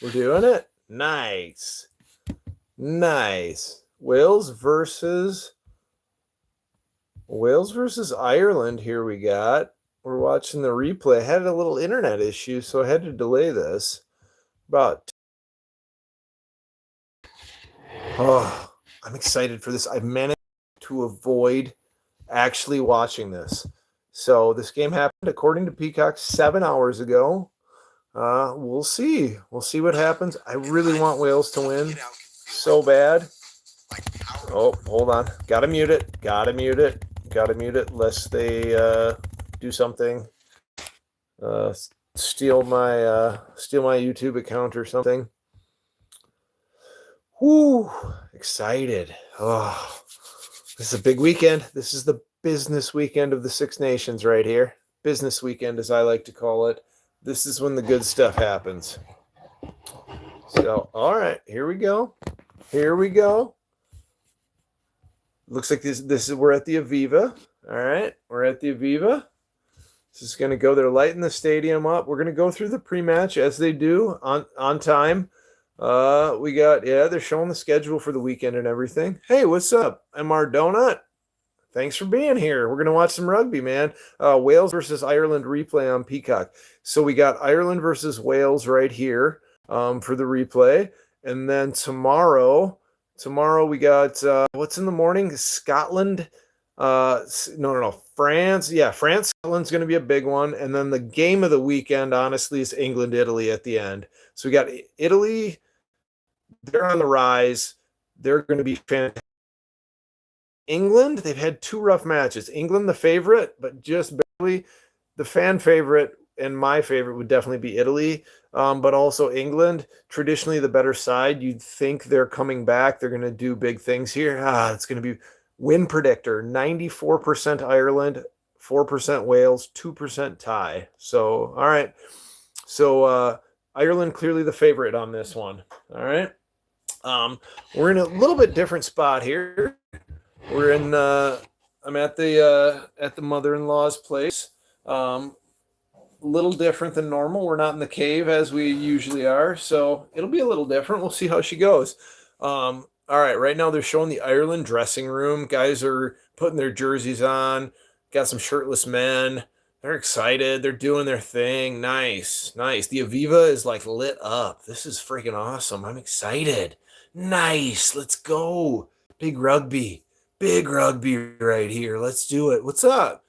We're doing it. Nice. Nice. Wales versus Ireland here we got. We're watching the replay. I had a little internet issue, so I had to delay this. I'm excited for this. I've managed to avoid actually watching this. So this game happened, according to Peacock, 7 hours ago. We'll see. We'll see what happens. I really want Wales to win so bad. Oh, hold on. Gotta mute it. Lest they do something. Steal my YouTube account or something. Whoo! Excited. Oh, this is a big weekend. This is the business weekend of the Six Nations right here. Business weekend, as I like to call it. This is when the good stuff happens. So, all right, here we go. Looks like this is we're at the Aviva. All right, we're at the Aviva. This is going to go. They're lighting the stadium up. We're going to go through the pre-match as they do on time. They're showing the schedule for the weekend and everything. Hey, what's up? I'm our donut. Thanks for being here. We're going to watch some rugby, man. Wales versus Ireland replay on Peacock. So we got Ireland versus Wales right here for the replay. And then tomorrow we got, what's in the morning? Scotland. France. Yeah, France, Scotland's going to be a big one. And then the game of the weekend, honestly, is England, Italy at the end. So we got Italy. They're on the rise. They're going to be fantastic. England, they've had two rough matches. England, the favorite, but just barely. The fan favorite and my favorite would definitely be Italy, but also England, traditionally the better side. You'd think they're coming back. They're going to do big things here. It's going to be win predictor, 94% Ireland, 4% Wales, 2% tie. So, all right. So, Ireland clearly the favorite on this one. All right. We're in a little bit different spot here. We're in. I'm at the mother-in-law's place. A little different than normal. We're not in the cave as we usually are, so it'll be a little different. We'll see how she goes. All right. Right now they're showing the Ireland dressing room. Guys are putting their jerseys on. Got some shirtless men. They're excited. They're doing their thing. Nice. The Aviva is like lit up. This is freaking awesome. I'm excited. Nice. Let's go. Big rugby right here. Let's do it. What's up?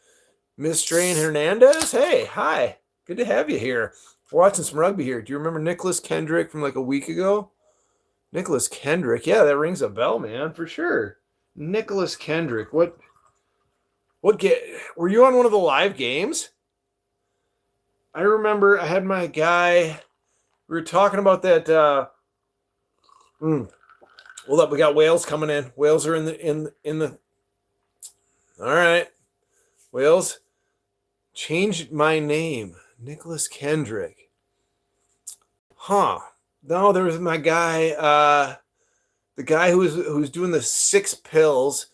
Miss Strain Hernandez? Hey, hi. Good to have you here. We're watching some rugby here. Do you remember Nicholas Kendrick from like a week ago? Nicholas Kendrick. Yeah, that rings a bell, man, for sure. Nicholas Kendrick. What were you on one of the live games? I remember I had my guy. We were talking about that. Hold up, we got Wales coming in. Wales are in the. All right, Wales. Changed my name, Nicholas Kendrick. No, there was my guy. The guy who's doing the 6 pills.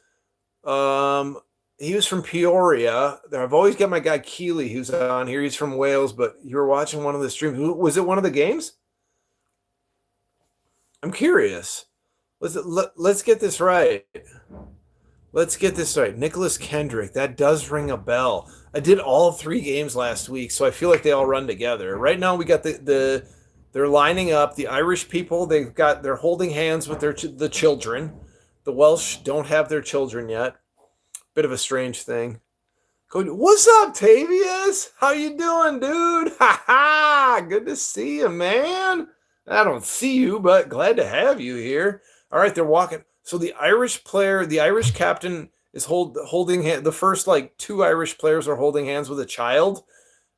He was from Peoria. I've always got my guy Keeley who's on here. He's from Wales, but you were watching one of the streams. Was it one of the games? I'm curious. Let's get this right. Nicholas Kendrick. That does ring a bell. I did all 3 games last week, so I feel like they all run together. Right now we got they're lining up. The Irish people, they're holding hands with the children. The Welsh don't have their children yet. Bit of a strange thing. What's up, Tavius? How you doing, dude? Ha ha! Good to see you, man. I don't see you, but glad to have you here. All right, they're walking. So the Irish captain is holding the first 2 Irish players are holding hands with a child,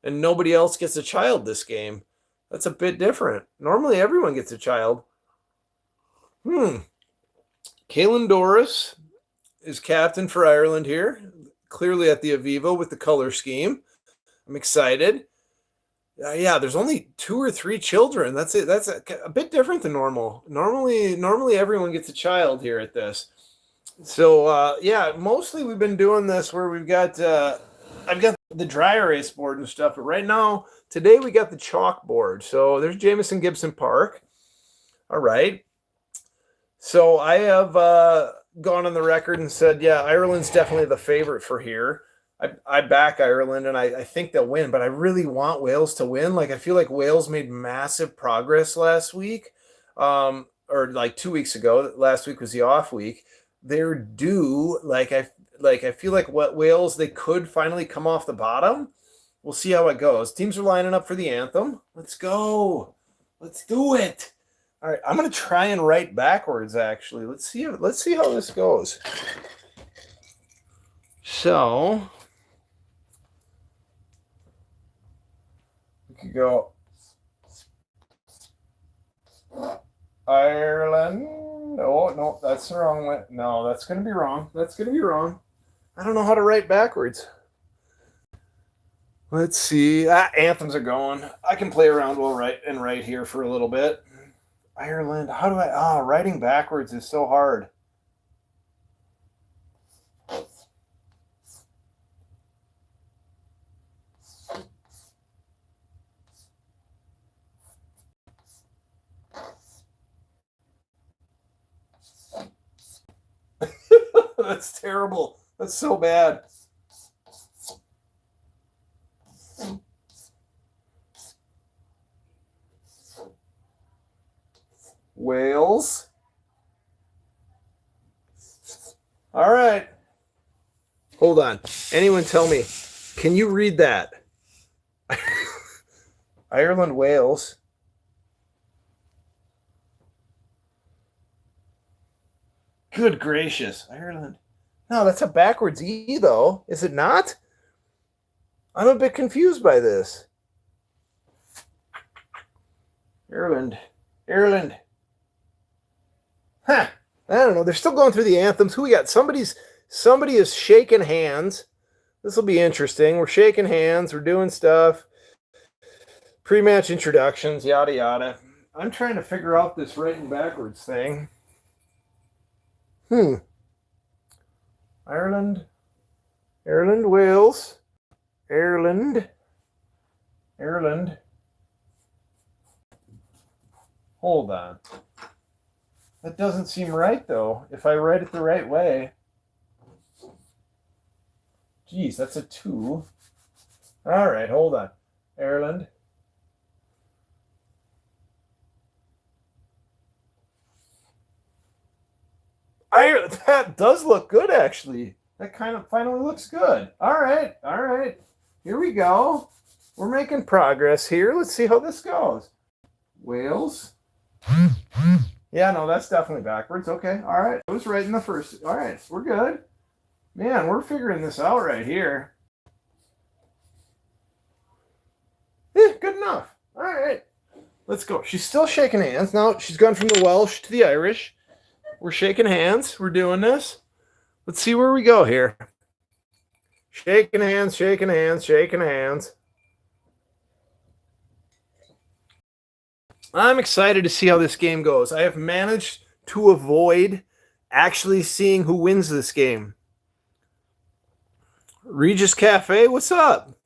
and nobody else gets a child this game. That's a bit different. Normally everyone gets a child. Caelan Doris is captain for Ireland here, clearly at the Aviva with the color scheme. I'm excited. There's only 2 or 3 children. That's it. That's a bit different than normal. Normally everyone gets a child here at this. So mostly we've been doing this where we've got I've got the dry erase board and stuff, but right now today we got the chalkboard. So there's Jamison Gibson Park. All right. So I have gone on the record and said, yeah, Ireland's definitely the favorite for here. I back Ireland and I think they'll win, but I really want Wales to win. Like I feel like Wales made massive progress last week, or like 2 weeks ago. Last week was the off week. They're due. I feel like what Wales they could finally come off the bottom. We'll see how it goes. Teams are lining up for the anthem. Let's go. Let's do it. All right, I'm gonna try and write backwards. Actually, let's see how this goes. So we could go Ireland. Oh no, that's the wrong way. No, that's gonna be wrong. That's gonna be wrong. I don't know how to write backwards. Let's see. Anthems are going. I can play around while write here for a little bit. Ireland. How do I? Writing backwards is so hard. That's terrible. That's so bad. Wales. All right. Hold on. Anyone tell me, can you read that? Ireland, Wales. Good gracious. Ireland. No, that's a backwards E, though. Is it not? I'm a bit confused by this. Ireland. Huh. I don't know. They're still going through the anthems. Who we got? Somebody is shaking hands. This will be interesting. We're shaking hands. We're doing stuff. Pre-match introductions, yada yada. I'm trying to figure out this writing backwards thing. Ireland, Wales, Ireland. Hold on. That doesn't seem right, though, if I write it the right way. Geez, that's a 2. All right, hold on. Ireland. That does look good, actually. That kind of finally looks good. All right. Here we go. We're making progress here. Let's see how this goes. Wales. Yeah, no, that's definitely backwards. Okay, all right. I was right in the first. All right, we're good. Man, we're figuring this out right here. Good enough. All right. Let's go. She's still shaking hands. Now she's gone from the Welsh to the Irish. We're shaking hands. We're doing this. Let's see where we go here. Shaking hands. I'm excited to see how this game goes. I have managed to avoid actually seeing who wins this game. Regis Cafe, what's up?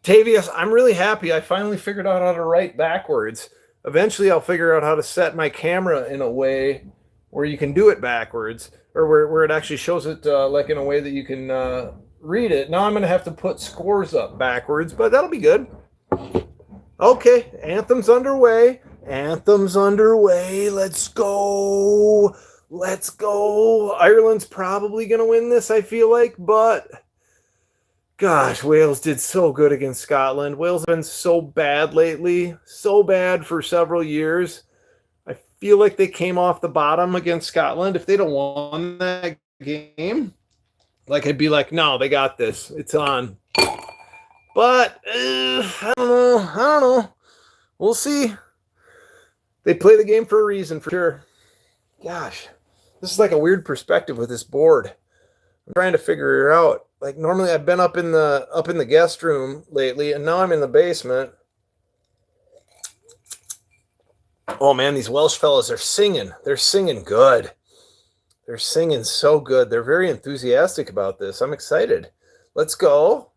Tavius, I'm really happy. I finally figured out how to write backwards. Eventually, I'll figure out how to set my camera in a way where you can do it backwards, or where it actually shows it like in a way that you can read it. Now I'm going to have to put scores up backwards, but that'll be good. Okay, anthem's underway. Let's go. Ireland's probably going to win this, I feel like, but gosh, Wales did so good against Scotland. Wales have been so bad lately, so bad for several years. I feel like they came off the bottom against Scotland. If they'd have won that game, like I'd be like, no, they got this. It's on. But I don't know. We'll see. They play the game for a reason, for sure. Gosh, this is like a weird perspective with this board. I'm trying to figure it out. Like normally I've been up in the guest room lately, and now I'm in the basement. Oh man, these Welsh fellas are singing. They're singing good. They're singing so good. They're very enthusiastic about this. I'm excited. Let's go.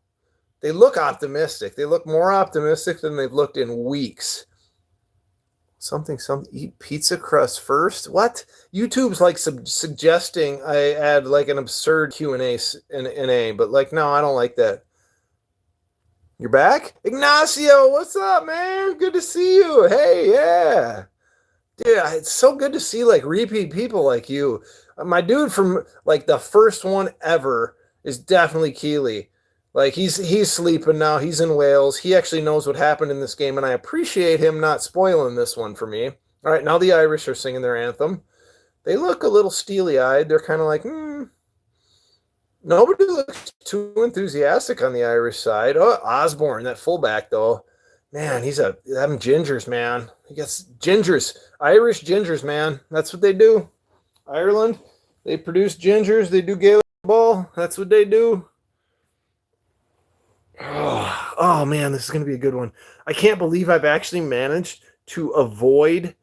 They look optimistic. They look more optimistic than they've looked in weeks. Eat pizza crust first. What? YouTube's like suggesting I add like an absurd Q&A in A, but like no, I don't like that. You're back? Ignacio, what's up, man? Good to see you. Hey, yeah. Dude, it's so good to see like repeat people like you. My dude from like the first one ever is definitely Keeley. Like he's sleeping now. He's in Wales. He actually knows what happened in this game, and I appreciate him not spoiling this one for me. All right, now the Irish are singing their anthem. They look a little steely-eyed. They're kind of like, Nobody looks too enthusiastic on the Irish side. Oh, Osborne, that fullback though. Man, he's them gingers, man. He gets gingers. Irish gingers, man. That's what they do. Ireland, they produce gingers. They do Gaelic ball. That's what they do. Oh man, this is going to be a good one. I can't believe I've actually managed to avoid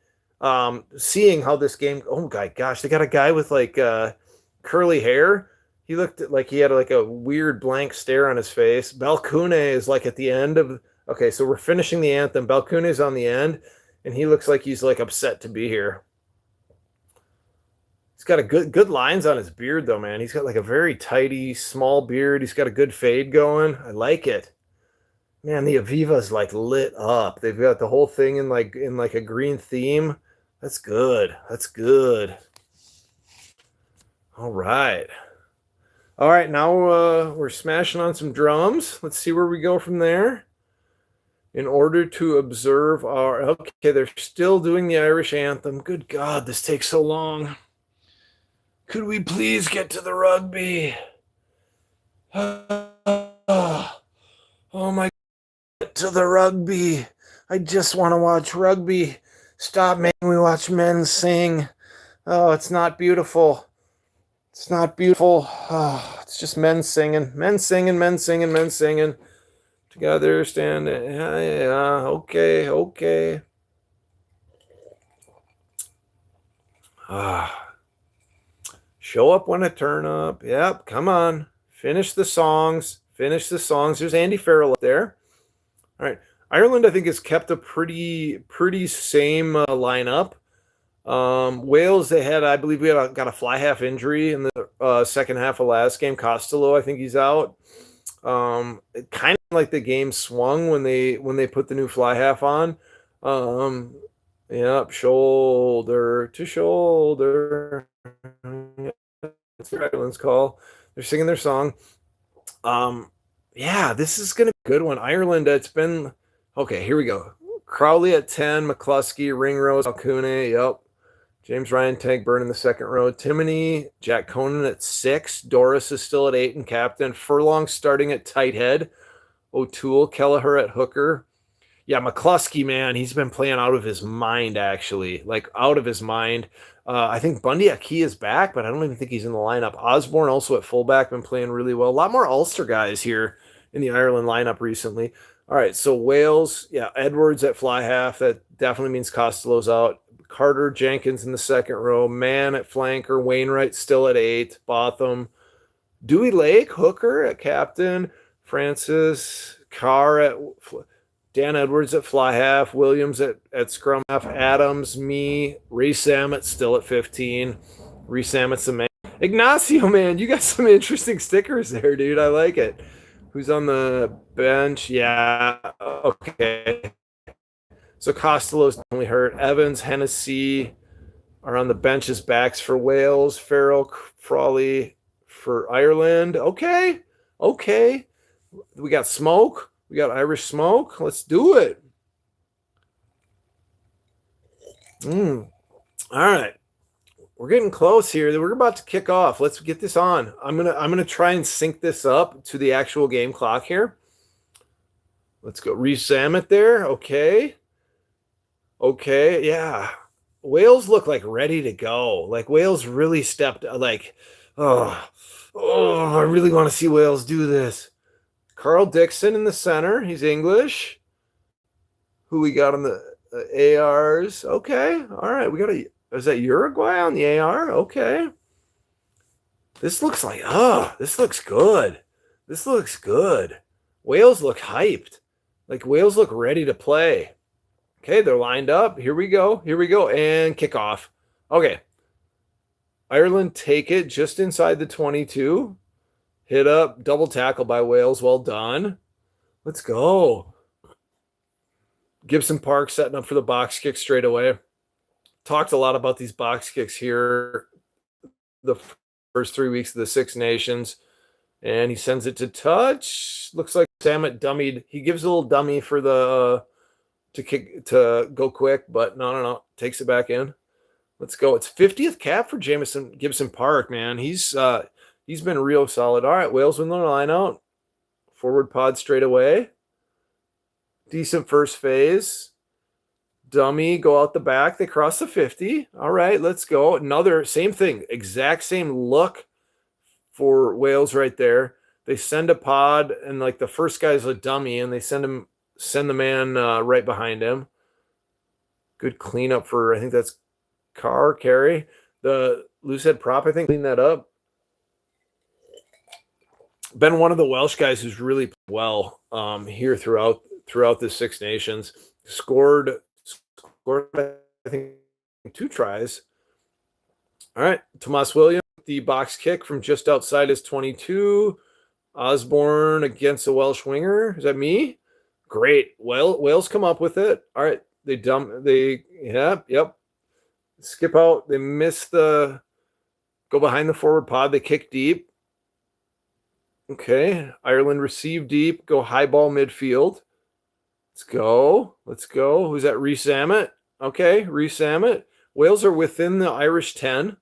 seeing how this game. Oh my gosh, they got a guy with like curly hair. He looked like he had like a weird blank stare on his face. Balcune is like at the end of. Okay, so we're finishing the anthem. Balcune is on the end, and he looks like he's like upset to be here. He's got a good lines on his beard though, man. He's got like a very tidy, small beard. He's got a good fade going. I like it. Man, the Aviva's like lit up. They've got the whole thing in like a green theme. That's good. That's good. All right. All right, now we're smashing on some drums. Let's see where we go from there. In order to observe our... Okay, they're still doing the Irish anthem. Good God, this takes so long. Could we please get to the rugby? Oh my God, to the rugby. I just want to watch rugby. Stop making me watch men sing. Oh, it's not beautiful. It's not beautiful. Oh, it's just men singing. Men singing, men singing, men singing. Together, stand. Yeah, okay. Show up when I turn up. Yep, come on. Finish the songs. Finish the songs. There's Andy Farrell up there. All right. Ireland, I think, has kept a pretty same lineup. Wales, they had, I believe, got a fly half injury in the second half of last game. Costello, I think he's out. It kind of like the game swung when they put the new fly half on. Yep, shoulder to shoulder. That's Ireland's call. They're singing their song. Yeah, this is gonna be a good one. Ireland, it's been okay. Here we go. Crowley at 10, McCluskey, Ringrose, Alcune. Yep. James Ryan Tagburn in the second row. Timoney, Jack Conan at 6. Doris is still at 8 and captain. Furlong starting at tight head. O'Toole, Kelleher at hooker. Yeah, McCluskey, man, he's been playing out of his mind, actually. Like, out of his mind. I think Bundy Aki is back, but I don't even think he's in the lineup. Osborne also at fullback, been playing really well. A lot more Ulster guys here in the Ireland lineup recently. All right, so Wales, yeah, Edwards at fly half. That definitely means Costello's out. Carter, Jenkins in the second row. Mann at flanker. Wainwright still at 8. Botham. Dewey Lake, hooker at captain. Francis. Carr at... Dan Edwards at fly half. Williams at scrum half. Adams, me. Ray Samet still at 15. Ray Samet's the man. Ignacio, man, you got some interesting stickers there, dude. I like it. Who's on the bench? Yeah, okay. So Costello's definitely hurt. Evans, Hennessy are on the bench's backs for Wales. Farrell, Frawley for Ireland. Okay. We got smoke. We got Irish smoke. Let's do it. All right. We're getting close here. We're about to kick off. Let's get this on. I'm gonna try and sync this up to the actual game clock here. Let's go. Re-sam it there. Okay, yeah. Wales look like ready to go. Like Wales really stepped. Like, I really want to see Wales do this. Carl Dixon in the center. He's English. Who we got on the ARs? Okay, all right. We got is that Uruguay on the AR? Okay. This looks like, this looks good. This looks good. Wales look hyped. Like Wales look ready to play. Okay, they're lined up. Here we go. Here we go. And kickoff. Okay. Ireland take it just inside the 22. Hit up. Double tackle by Wales. Well done. Let's go. Gibson Park setting up for the box kick straight away. Talked a lot about these box kicks here the first 3 weeks of the Six Nations. And he sends it to touch. Looks like Samet dummied. He gives a little dummy for the to go quick, but no. Takes it back in. Let's go. It's 50th cap for Jamison Gibson Park, man. He's been real solid. All right, Wales win the line out. Forward pod straight away. Decent first phase. Dummy, go out the back. They cross the 50. All right, let's go. Another, same thing. Exact same look for Wales right there. They send a pod, and like the first guy's a dummy, and they send the man right behind him. Good cleanup for, I think that's Carey. The loose head prop, I think, cleaned that up. Been one of the Welsh guys who's really played well here throughout the Six Nations. Scored, I think, 2 tries. All right, Tomas Williams, the box kick from just outside his 22. Osborne against a Welsh winger. Is that me? Great. Wales come up with it. All right, yep. Skip out. They miss go behind the forward pod. They kick deep. Okay, Ireland receive deep. Go high ball midfield. Let's go. Who's that? Rhys Samet. Okay, Rhys Samet. Wales are within the Irish 10.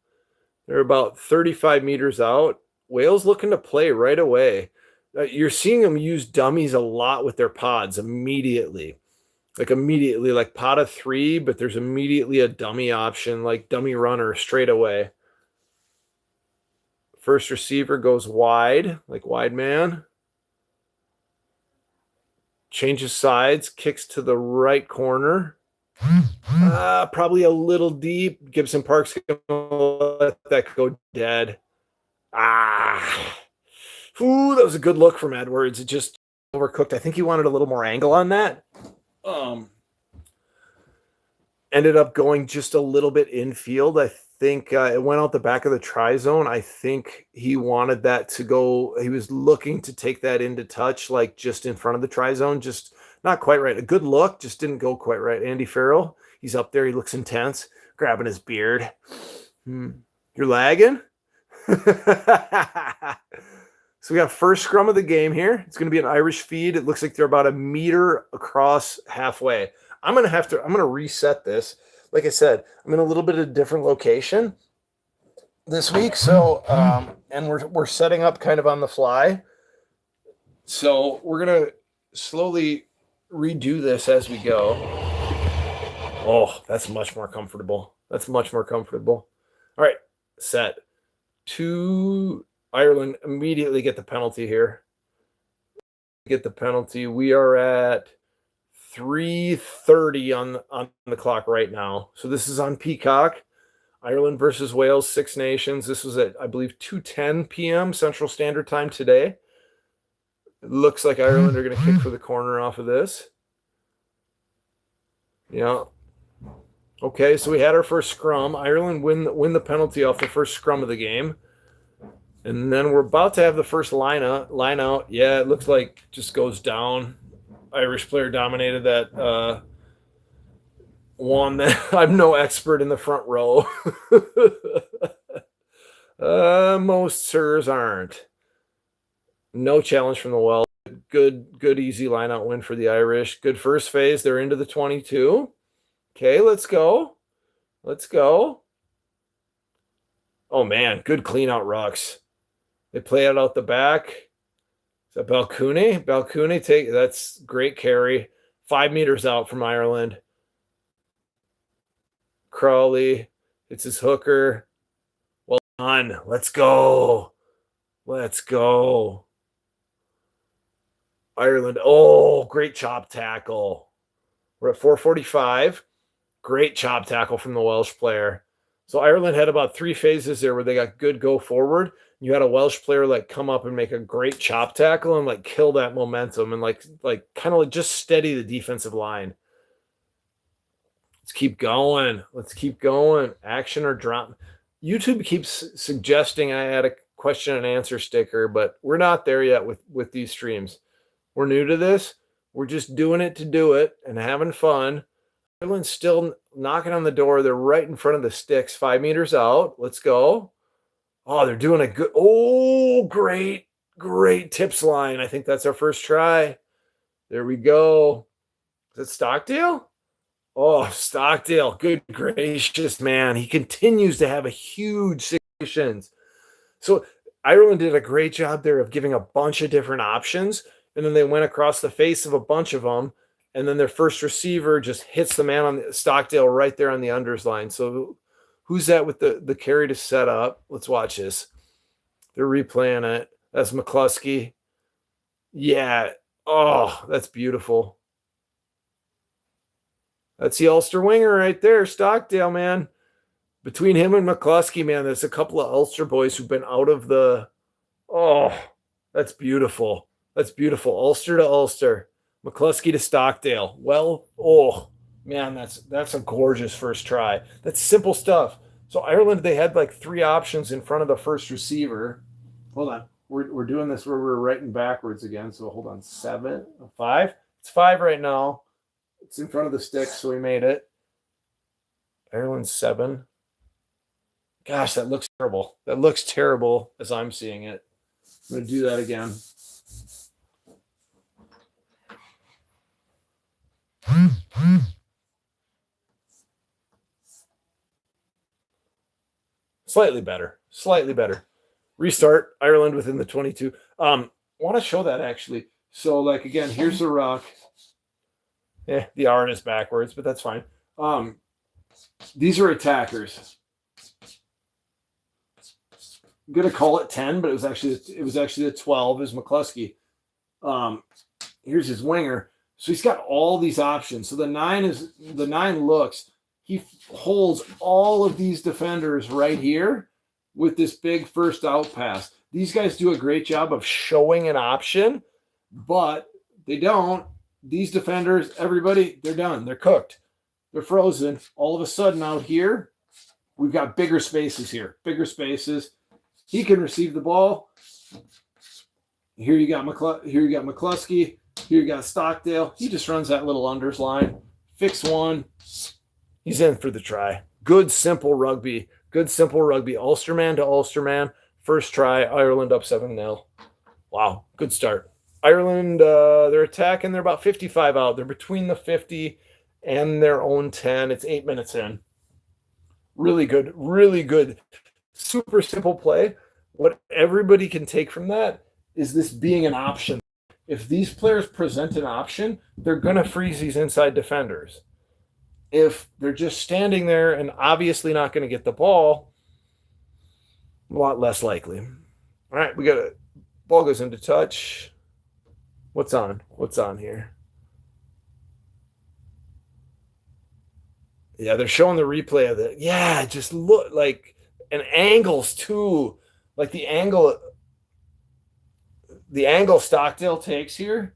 They're about 35 meters out. Wales looking to play right away. You're seeing them use dummies a lot with their pods immediately. Like pot of 3, but there's immediately a dummy option, like dummy runner straight away. First receiver goes wide, like wide man. Changes sides, kicks to the right corner. Probably a little deep. Gibson Park's going to let that go dead. Ooh, that was a good look from Edwards. It just overcooked. I think he wanted a little more angle on that. Ended up going just a little bit infield. I think it went out the back of the try zone. I think he wanted that to go. He was looking to take that into touch, like just in front of the try zone. Just not quite right. A good look, just didn't go quite right. Andy Farrell, he's up there. He looks intense, grabbing his beard. You're lagging? So we got first scrum of the game here. It's going to be an Irish feed. It looks like they're about a meter across halfway. I'm going to reset this. Like I said, I'm in a little bit of a different location this week. So, and we're setting up kind of on the fly. So we're going to slowly redo this as we go. Oh, that's much more comfortable. All right, set. 2 Ireland immediately get the penalty here. We are at 3:30 on the clock right now. So this is on Peacock. Ireland versus Wales, Six Nations. This was at, I believe, 2:10 p.m. Central Standard Time today. It looks like Ireland are going to kick for the corner off of this. Yeah. Okay, so we had our first scrum. Ireland win the penalty off the first scrum of the game. And then we're about to have the first line out. Yeah, it looks like just goes down. Irish player dominated that one. That I'm no expert in the front row. Most sirs aren't. No challenge from the Welsh. Good easy line out win for the Irish. Good first phase. They're into the 22. Okay, let's go. Oh man, good clean out rucks. They play it out the back. Is that Balcooney? That's great carry. 5 meters out from Ireland. Crawley, it's his hooker. Well done. Let's go. Ireland. Oh, great chop tackle. We're at 4:45. Great chop tackle from the Welsh player. So Ireland had about 3 phases there where they got good go forward. You had a Welsh player like come up and make a great chop tackle and like kill that momentum and like kind of like just steady the defensive line. Let's keep going. Let's keep going. Action or drama. YouTube keeps suggesting I add a question and answer sticker, but we're not there yet with these streams. We're new to this. We're just doing it to do it and having fun. Ireland's still knocking on the door. They're right in front of the sticks, 5 meters out. Let's go. Oh, they're doing a good. Oh, great tips line. I think that's our first try. There we go. Is it Stockdale? Oh, Stockdale. Good gracious, man. He continues to have a huge situations. So Ireland did a great job there of giving a bunch of different options. And then they went across the face of a bunch of them. And then their first receiver just hits the man on the Stockdale right there on the unders line. So who's that with the carry to set up? Let's watch this. They're replaying it. That's McCluskey. Yeah. Oh, that's beautiful. That's the Ulster winger right there, Stockdale, man. Between him and McCluskey, man, there's a couple of Ulster boys who've been out of the. Oh, that's beautiful. That's beautiful. Ulster to Ulster. McCluskey to Stockdale. Well, oh, man, that's a gorgeous first try. That's simple stuff. So Ireland, they had like 3 options in front of the first receiver. Hold on. We're doing this where we're writing backwards again. So hold on. 7, 5. It's 5 right now. It's in front of the stick, so we made it. Ireland 7. Gosh, that looks terrible. That looks terrible as I'm seeing it. I'm going to do that again. Slightly better. Restart. Ireland within the 22. Want to show that actually. So like again, here's the ruck. The R is backwards, but that's fine. These are attackers. I'm gonna call it 10, but it was actually the 12 is McCluskey. Here's his winger. So he's got all these options. So the 9 looks. He holds all of these defenders right here with this big first out pass. These guys do a great job of showing an option, but they don't. These defenders, everybody, they're done. They're cooked. They're frozen. All of a sudden out here, we've got bigger spaces here. Bigger spaces. He can receive the ball. Here you got McCluskey. Here you got Stockdale. He just runs that little unders line. Fix one. He's in for the try. Good, simple rugby. Ulsterman to Ulsterman. First try. Ireland up 7-0. Wow. Good start. Ireland, they're attacking. They're about 55 out. They're between the 50 and their own 10. It's 8 minutes in. Really good. Really good. Super simple play. What everybody can take from that is this being an option. If these players present an option, they're going to freeze these inside defenders. If they're just standing there and obviously not going to get the ball, a lot less likely. All right, we got a ball goes into touch. What's on here? Yeah, they're showing the replay of it. Yeah, just look like and angles too. Like the angle Stockdale takes here.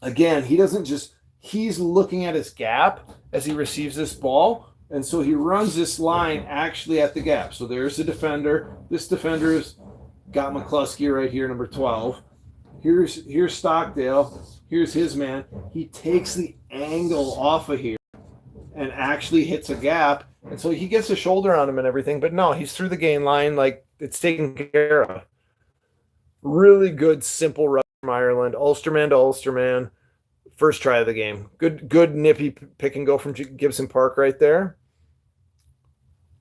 Again, he's looking at his gap as he receives this ball. And so he runs this line actually at the gap. So there's the defender. This defender's got McCluskey right here, number 12. Here's Stockdale. Here's his man. He takes the angle off of here and actually hits a gap. And so he gets a shoulder on him and everything. But no, he's through the gain line like it's taken care of. Really good, simple run from Ireland. Ulsterman to Ulsterman. First try of the game. Good nippy pick and go from Gibson Park right there.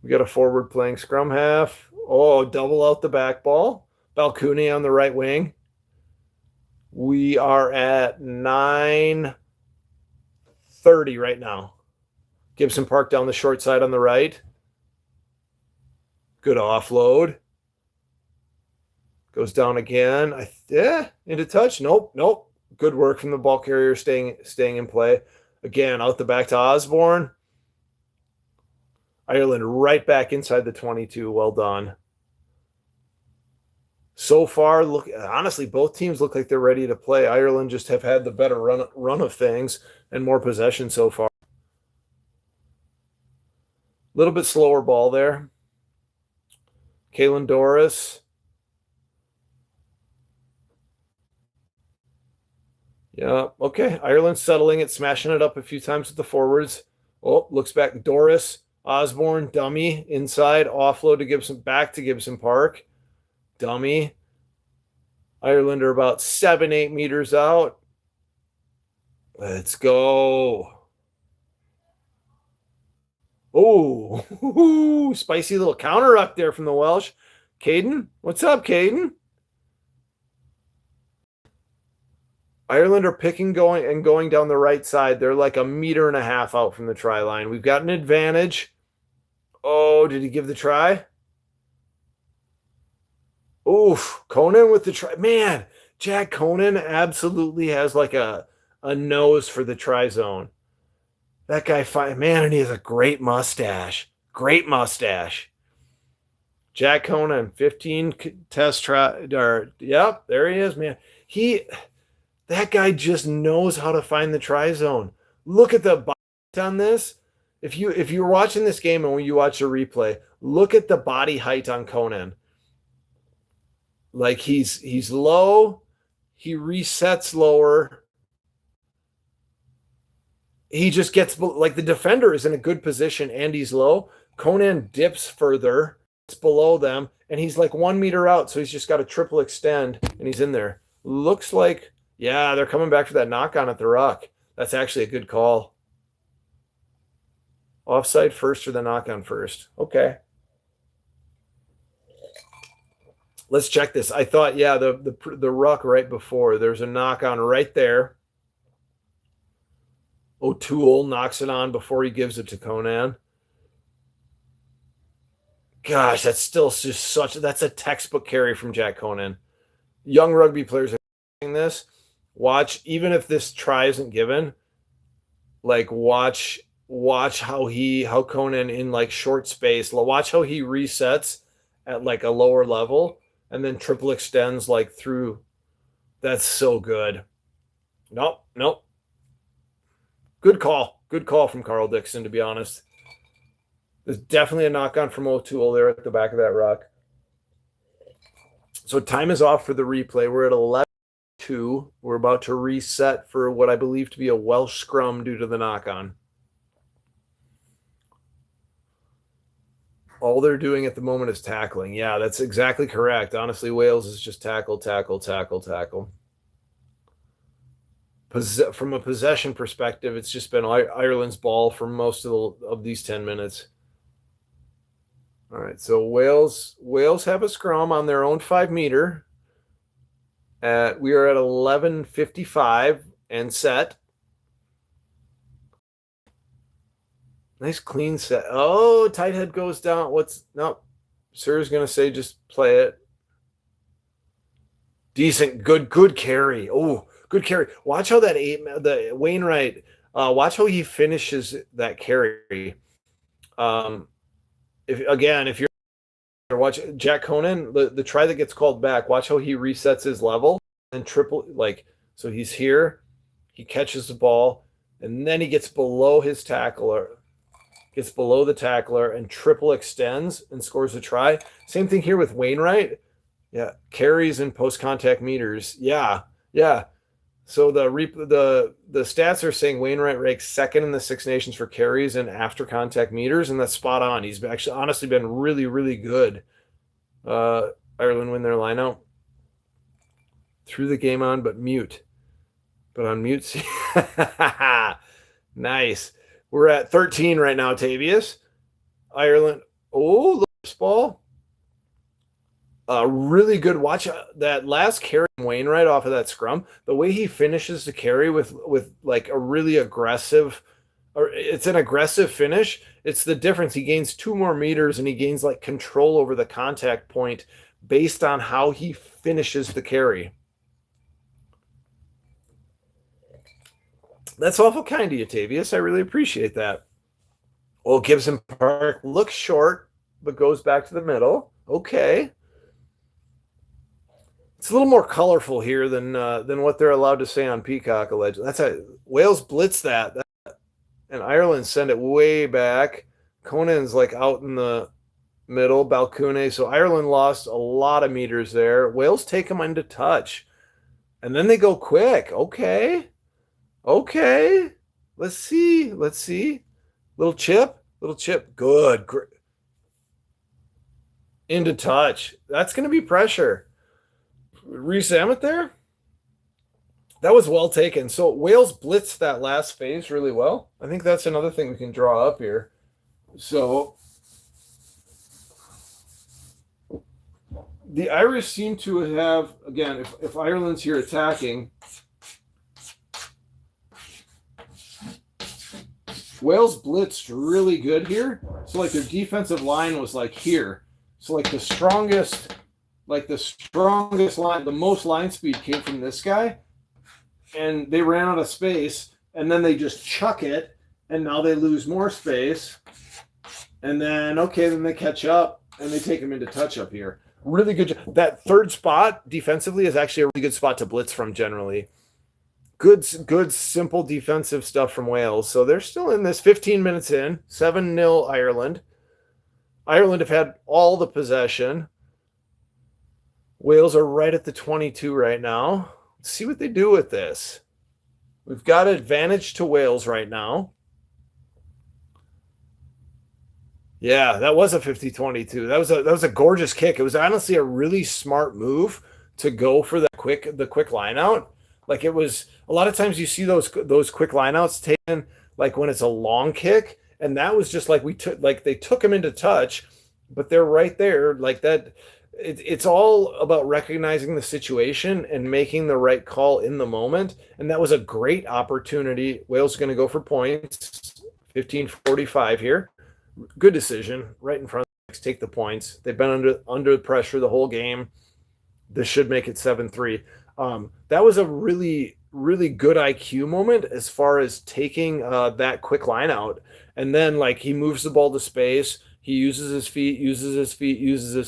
We got a forward playing scrum half. Oh, double out the back ball. Balcouni on the right wing. We are at 9:30 right now. Gibson Park down the short side on the right. Good offload. Goes down again. Into touch. Nope. Good work from the ball carrier staying in play. Again, out the back to Osborne. Ireland right back inside the 22. Well done. So far, honestly, both teams look like they're ready to play. Ireland just have had the better run of things and more possession so far. little bit slower ball there. Kalen Doris. Yeah, okay. Ireland settling it, smashing it up a few times with the forwards. Oh, looks back. Doris, Osborne, dummy, inside, offload to Gibson, back to Gibson Park. Dummy. Ireland are about 7-8 meters out. Let's go. Oh, spicy little counter up there from the Welsh. Caden, what's up, Caden? Ireland are picking going down the right side. They're like 1.5 meters out from the try line. We've got an advantage. Oh, did he give the try? Oof, Conan with the try. Man, Jack Conan absolutely has like a nose for the try zone. That guy, man, and he has a great mustache. Great mustache. Jack Conan, 15 test try. Yep, there he is, man. That guy just knows how to find the try zone. Look at the body on this. If you're watching this game and when you watch the replay, look at the body height on Conan. Like he's low, he resets lower. He just gets like the defender is in a good position and he's low. Conan dips further, it's below them, and he's like 1 meter out, so he's just got a triple extend and he's in there. Looks like, yeah, they're coming back for that knock on at the ruck. That's actually a good call. Offside first or the knock on first. Okay. Let's check this. I thought, yeah, the ruck right before. There's a knock on right there. O'Toole knocks it on before he gives it to Conan. Gosh, that's still just that's a textbook carry from Jack Conan. Young rugby players are doing this. Watch, even if this try isn't given, like watch how Conan in like short space, watch how he resets at like a lower level and then triple extends like through. That's so good. Nope. Good call from Carl Dixon, to be honest. There's definitely a knock on from O'Toole there at the back of that ruck. So time is off for the replay. We're at 11-2. We're about to reset for what I believe to be a Welsh scrum due to the knock on. All they're doing at the moment is tackling. Yeah, that's exactly correct. Honestly, Wales is just tackle. From a possession perspective, it's just been Ireland's ball for most of these 10 minutes. All right, so Wales have a scrum on their own 5 meter. We are at 11:55 and set. Nice clean set. Oh, tight head goes down. Sir's gonna say just play it. Decent, good carry. Oh, good carry. Watch how the Wainwright. Watch how he finishes that carry. If you're watch Jack Conan, the try that gets called back. Watch how he resets his level and triple so he's here. He catches the ball and then he gets below his tackler. Gets below the tackler and triple extends and scores a try. Same thing here with Wainwright. Yeah, carries and post-contact meters. Yeah. So the stats are saying Wainwright ranks second in the Six Nations for carries and after contact meters, and that's spot on. He's actually honestly been really, really good. Ireland win their lineout. Threw the game on, but mute. But on mute. Nice. We're at 13 right now, Tavius. Ireland. Oh, Lippert ball. Really good. Watch that last carry from Wainwright off of that scrum. The way he finishes the carry with like a really aggressive, or it's an aggressive finish. It's the difference. He gains 2 more meters and he gains like control over the contact point based on how he finishes the carry. That's awful kind of you, Tavius. I really appreciate that. Well, Gibson Park looks short, but goes back to the middle. Okay. It's a little more colorful here than what they're allowed to say on Peacock, allegedly. That's how Wales blitz that, and Ireland send it way back. Conan's like out in the middle, Balcone. So Ireland lost a lot of meters there. Wales take them into touch. And then they go quick. Okay. Okay. Let's see. Let's see. Little chip. Little chip. Good. Into touch. That's going to be pressure. Re-sam it there. That was well taken. So Wales blitzed that last phase really well. I think that's another thing we can draw up here. So the Irish seem to have, again, if Ireland's here attacking, Wales blitzed really good here. So like their defensive line was like here. So like the strongest line, the most line speed came from this guy. And they ran out of space. And then they just chuck it. And now they lose more space. And then, okay, then they catch up. And they take them into touch up here. Really good. That third spot defensively is actually a really good spot to blitz from generally. Good, simple defensive stuff from Wales. So they're still in this 15 minutes in. 7-0 Ireland. Ireland have had all the possession. Wales are right at the 22 right now. Let's see what they do with this. We've got advantage to Wales right now. Yeah, that was a 50-22. That was a gorgeous kick. It was honestly a really smart move to go for the quick line out. Like it was a lot of times you see those quick lineouts taken like when it's a long kick, and that was just like they took him into touch, but they're right there like that. It's all about recognizing the situation and making the right call in the moment, and that was a great opportunity. Wales going to go for points. 15:45 here. Good decision, right in front. Take the points. They've been under pressure the whole game. This should make it 7-3. That was a really, really good IQ moment as far as taking that quick line out. And then like he moves the ball to space, he uses his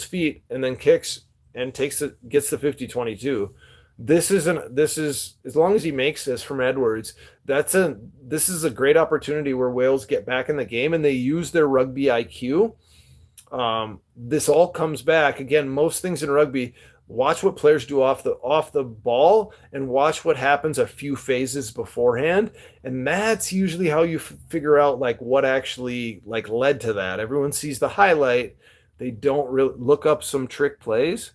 feet, and then kicks and gets the 50-22. This is as long as he makes this from Edwards, this is a great opportunity where Wales get back in the game and they use their rugby IQ. This all comes back again. Most things in rugby, watch what players do off the ball and watch what happens a few phases beforehand, and that's usually how you figure out like what actually like led to that. Everyone sees the highlight, they don't really look up some trick plays.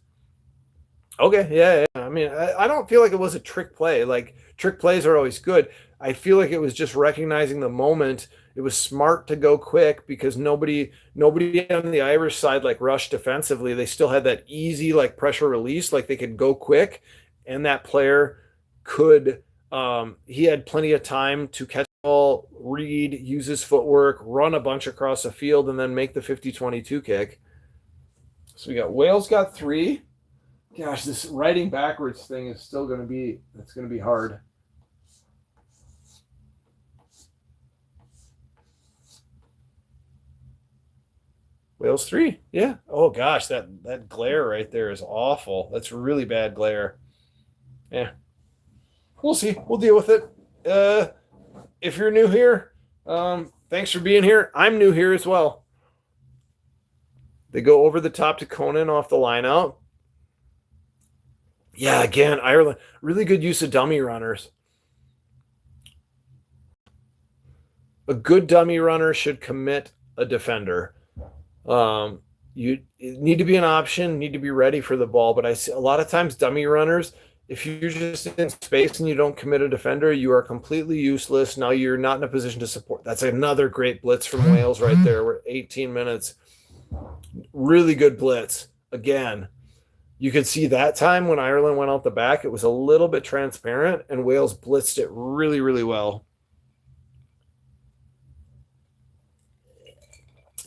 Okay, yeah. I mean, I don't feel like it was a trick play. Like trick plays are always good. I feel like it was just recognizing the moment. It was smart to go quick because nobody on the Irish side like rushed defensively. They still had that easy like pressure release, like they could go quick, and that player could. He had plenty of time to catch the ball, read, use his footwork, run a bunch across the field, and then make the 50-22 kick. So we got Wales got 3. Gosh, this writing backwards thing is still going to be hard. Wales 3. Yeah. Oh gosh, that glare right there is awful. That's really bad glare. Yeah. We'll see. We'll deal with it. If you're new here, thanks for being here. I'm new here as well. They go over the top to Conan off the line out. Yeah, again, Ireland, really good use of dummy runners. A good dummy runner should commit a defender. You need to be an option, need to be ready for the ball. But I see a lot of times dummy runners, if you're just in space and you don't commit a defender, you are completely useless. Now you're not in a position to support. That's another great blitz from Wales right there. We're 18 minutes. Really good blitz. Again, you could see that time when Ireland went out the back, it was a little bit transparent, and Wales blitzed it really, really well.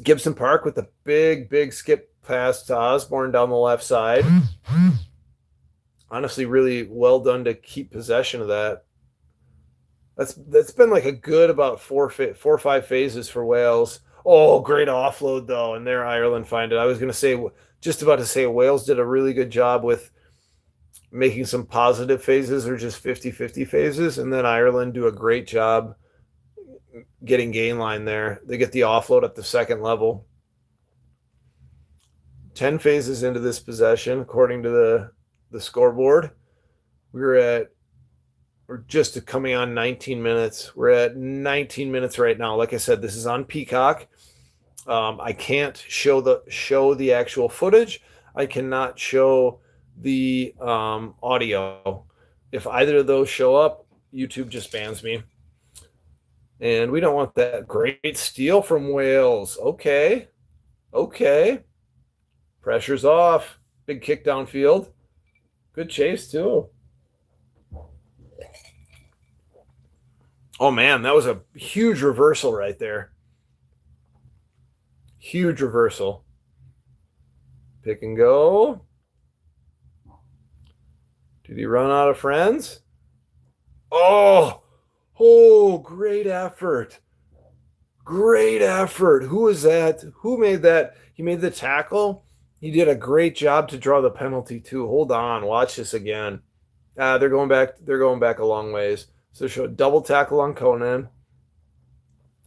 Gibson Park with a big skip pass to Osborne down the left side. Honestly, really well done to keep possession of that. That's been like a good about 4 or 5 phases for Wales. Oh, great offload though, and there Ireland find it. I was going to say, just about to say, Wales did a really good job with making some positive phases or just 50-50 phases, and then Ireland do a great job getting gain line there. They get the offload at the second level. 10 phases into this possession, according to the scoreboard. We're just coming on 19 minutes. We're at 19 minutes right now. Like I said, this is on Peacock. I can't show the actual footage. I cannot show the audio. If either of those show up, YouTube just bans me. And we don't want that. Great steal from Wales. Okay. Pressure's off. Big kick downfield. Good chase, too. Oh, man, that was a huge reversal right there. Huge reversal. Pick and go. Did he run out of friends? Oh, great effort. Great effort. Who was that? Who made that? He made the tackle. He did a great job to draw the penalty, too. Hold on. Watch this again. They're going back a long ways. So show a double tackle on Conan.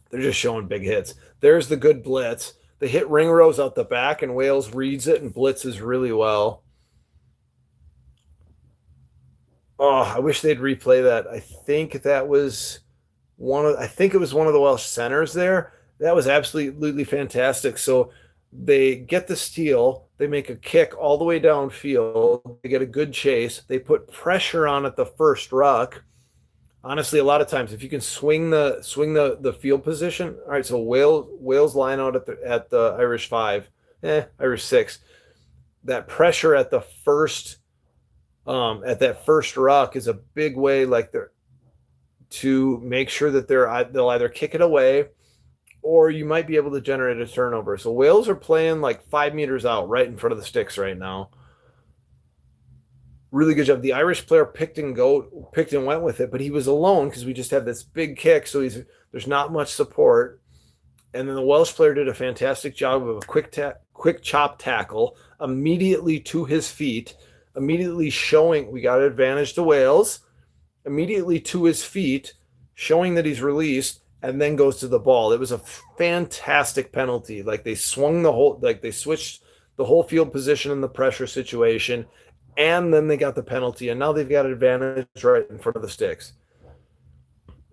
They're just showing big hits. There's the good blitz. They hit Ringrose out the back, and Wales reads it and blitzes really well. Oh, I wish they'd replay that. I think it was one of the Welsh centers there. That was absolutely fantastic. So they get the steal. They make a kick all the way downfield. They get a good chase. They put pressure on at the first ruck. Honestly, a lot of times, if you can swing the field position, all right. So Wales line out at the Irish 5, Irish 6. That pressure at the first, at that first ruck is a big way, to make sure that they'll either kick it away, or you might be able to generate a turnover. So Wales are playing like 5 meters out, right in front of the sticks right now. Really good job. The Irish player picked and went with it, but he was alone because we just had this big kick, so there's not much support. And then the Welsh player did a fantastic job of a quick chop tackle immediately to his feet, immediately showing we got an advantage to Wales, immediately to his feet, showing that he's released, and then goes to the ball. It was a fantastic penalty. They switched the whole field position in the pressure situation, and then they got the penalty, and now they've got an advantage right in front of the sticks.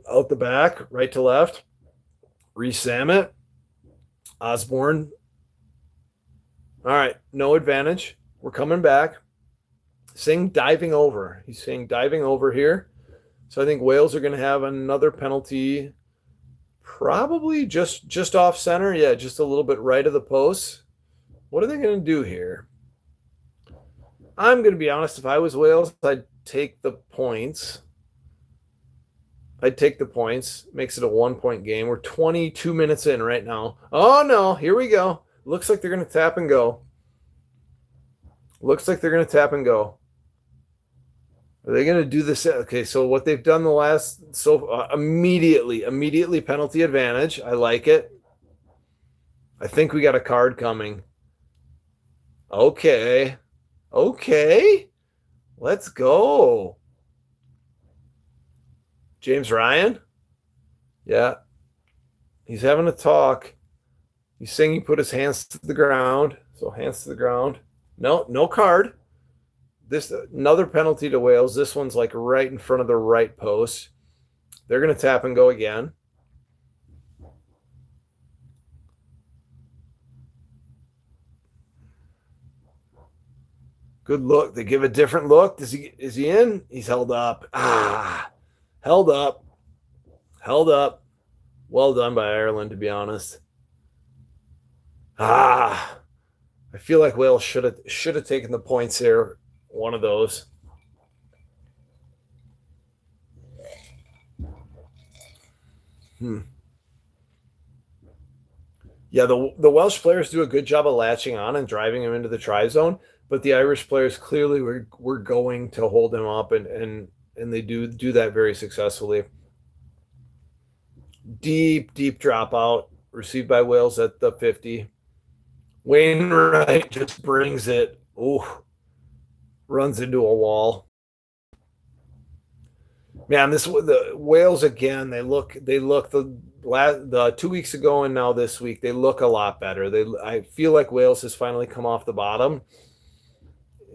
Out the back, right to left. Rees-Zammit. Osborne. All right, no advantage. We're coming back. Singh diving over. He's saying diving over here. So I think Wales are going to have another penalty, probably just off center. Yeah, just a little bit right of the post. What are they going to do here? I'm going to be honest. If I was Wales, I'd take the points. Makes it a 1-point game. We're 22 minutes in right now. Oh, no. Here we go. Looks like they're going to tap and go. Are they going to do this? Okay, so what they've done immediately penalty advantage. I like it. I think we got a card coming. Okay. Let's go. James Ryan? Yeah. He's having a talk. He's saying he put his hands to the ground. So hands to the ground. No card. This another penalty to Wales. This one's right in front of the right post. They're going to tap and go again. Good look. They give a different look. Is he in? He's held up. Held up. Well done by Ireland, to be honest. I feel like Wales should have taken the points here. One of those. Yeah, the Welsh players do a good job of latching on and driving him into the try zone, but the Irish players clearly were going to hold him up, and they do that very successfully. Deep dropout received by Wales at the 50. Wainwright just brings it. Runs into a wall. Man, the Wales again. They look the 2 weeks ago and now this week they look a lot better. I feel like Wales has finally come off the bottom.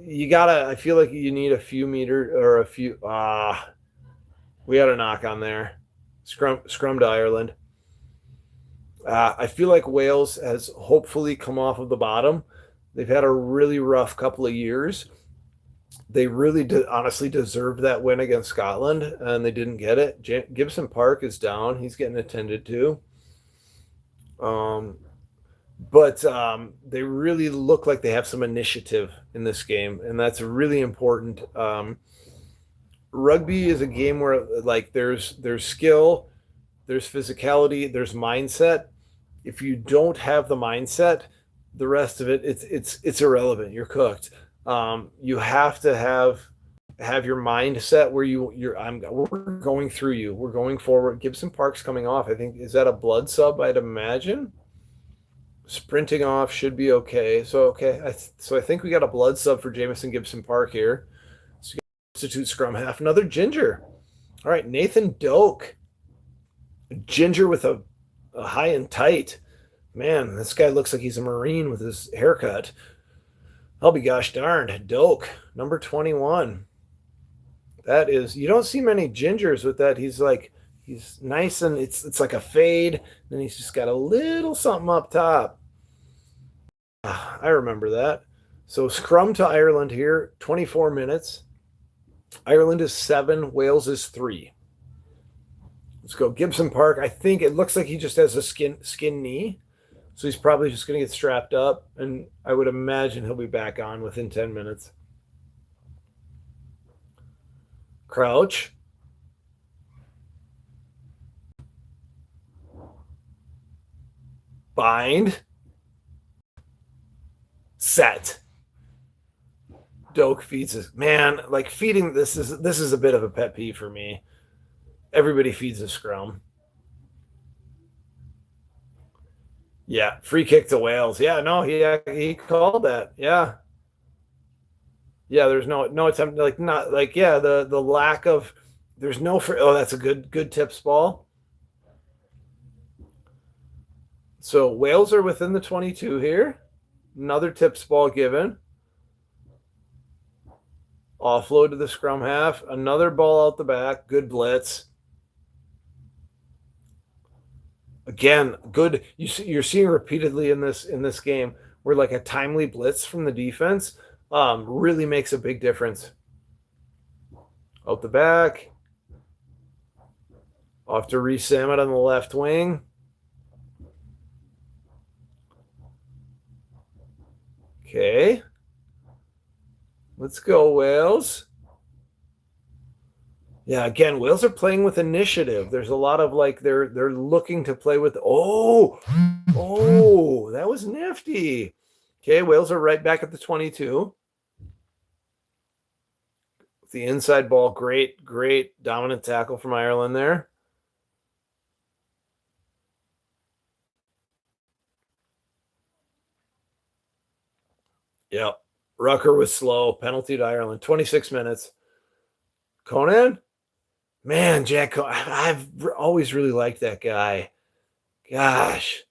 I feel like you need a few meter or a few. We had a knock on there. Scrum to Ireland. I feel like Wales has hopefully come off of the bottom. They've had a really rough couple of years. They really honestly deserved that win against Scotland, and they didn't get it. Gibson Park is down. He's getting attended to. Um, but they really look like they have some initiative in this game, and that's really important. Rugby is a game where like there's skill, there's physicality, there's mindset. If you don't have the mindset, the rest of it's irrelevant. You're cooked. You have to have your mindset where we're going through you. We're going forward. Gibson Park's coming off. I think is that a blood sub? I'd imagine. Sprinting off should be okay. So I think we got a blood sub for Jamison Gibson Park here. So substitute scrum half. Another ginger. All right, Nathan Doak. Ginger with a high and tight. Man, this guy looks like he's a Marine with his haircut. I'll be gosh darned. Doak, number 21. That is, you don't see many gingers with that. He's nice and it's like a fade. Then he's just got a little something up top. I remember that. So scrum to Ireland here, 24 minutes. Ireland is 7, Wales is 3. Let's go. Gibson Park. I think it looks like he just has a skin knee. So he's probably just going to get strapped up. And I would imagine he'll be back on within 10 minutes. Crouch. Bind. Set. Doak feeds his man. Like feeding this is a bit of a pet peeve for me. Everybody feeds a scrum. Yeah, free kick to Wales. Yeah, no, he called that. Yeah. Yeah, there's no attempt, like not like yeah, the lack of there's no for oh, that's a good tips ball. So Wales are within the 22 here. Another tips ball given. Offload to the scrum half. Another ball out the back. Good blitz. Again, good. You're seeing repeatedly in this game where like a timely blitz from the defense really makes a big difference. Out the back. Off to Reece Sammet on the left wing. Okay. Let's go, Wales. Yeah, again, Wales are playing with initiative. There's a lot of like they're looking to play with oh, that was nifty. Okay, Wales are right back at the 22. The inside ball, great dominant tackle from Ireland there. Yep. Rucker was slow. Penalty to Ireland. 26 minutes. Conan? Man, Jack, I've always really liked that guy. Gosh.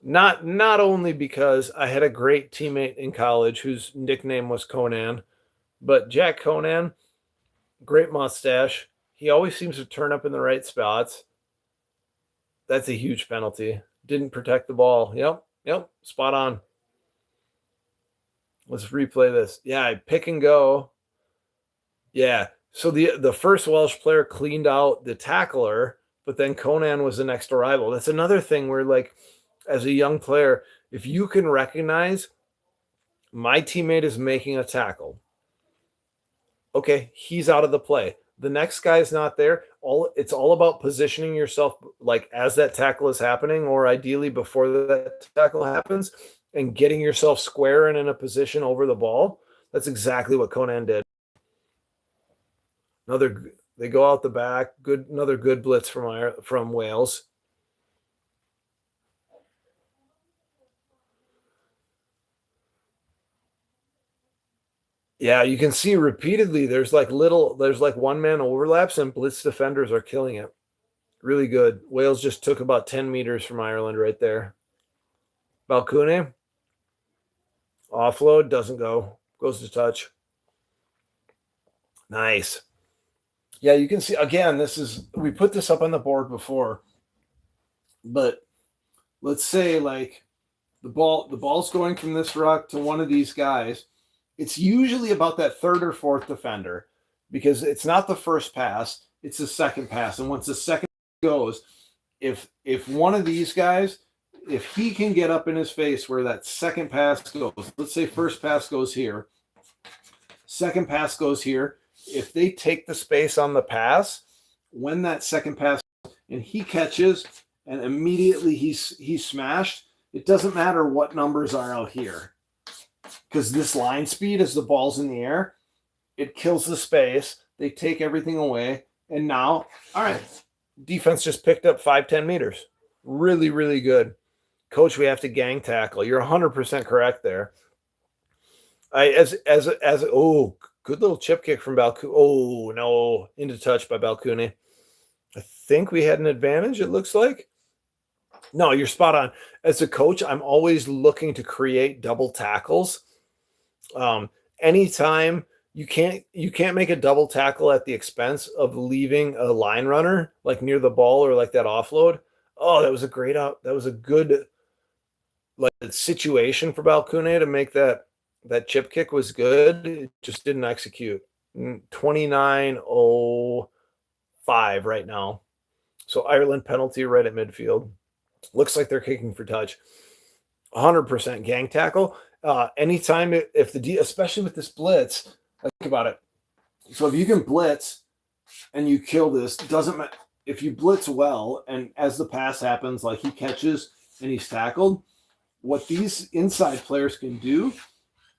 Not only because I had a great teammate in college whose nickname was Conan, but Jack Conan, great mustache. He always seems to turn up in the right spots. That's a huge penalty. Didn't protect the ball. Yep. Spot on. Let's replay this. Yeah, pick and go. Yeah. So the first Welsh player cleaned out the tackler, but then Conan was the next arrival. That's another thing where, like, as a young player, if you can recognize my teammate is making a tackle, okay, he's out of the play. The next guy's not there. It's all about positioning yourself like as that tackle is happening, or ideally before that tackle happens, and getting yourself square and in a position over the ball. That's exactly what Conan did. They go out the back. Another good blitz from Wales. Yeah, you can see repeatedly there's like one man overlaps and blitz defenders are killing it. Really good. Wales just took about 10 meters from Ireland right there. Balcune, offload, doesn't go. Goes to touch. Nice. Yeah, you can see again, we put this up on the board before, but let's say like the ball's going from this ruck to one of these guys. It's usually about that third or fourth defender because it's not the first pass, it's the second pass. And once the second goes, if one of these guys, if he can get up in his face where that second pass goes, let's say first pass goes here, second pass goes here. If they take the space on the pass, when that second pass and he catches and immediately he's smashed, it doesn't matter what numbers are out here. Because this line speed as the ball's in the air, it kills the space. They take everything away. And now, all right, defense just picked up 5-10 meters. Really, really good. Coach, we have to gang tackle. You're 100% correct there. Oh, good little chip kick from Balcune. Oh, no, into touch by Balcune. I think we had an advantage, it looks like. No, you're spot on. As a coach, I'm always looking to create double tackles. Anytime you can't make a double tackle at the expense of leaving a line runner like near the ball or like that offload. Oh, that was a good like situation for Balcune to make that chip kick was good. It just didn't execute. 29-05 right now. So Ireland penalty right at midfield. Looks like they're kicking for touch. 100% gang tackle. Anytime if especially with this blitz, think about it. So if you can blitz and you kill this, doesn't matter if you blitz well and as the pass happens, like he catches and he's tackled. What these inside players can do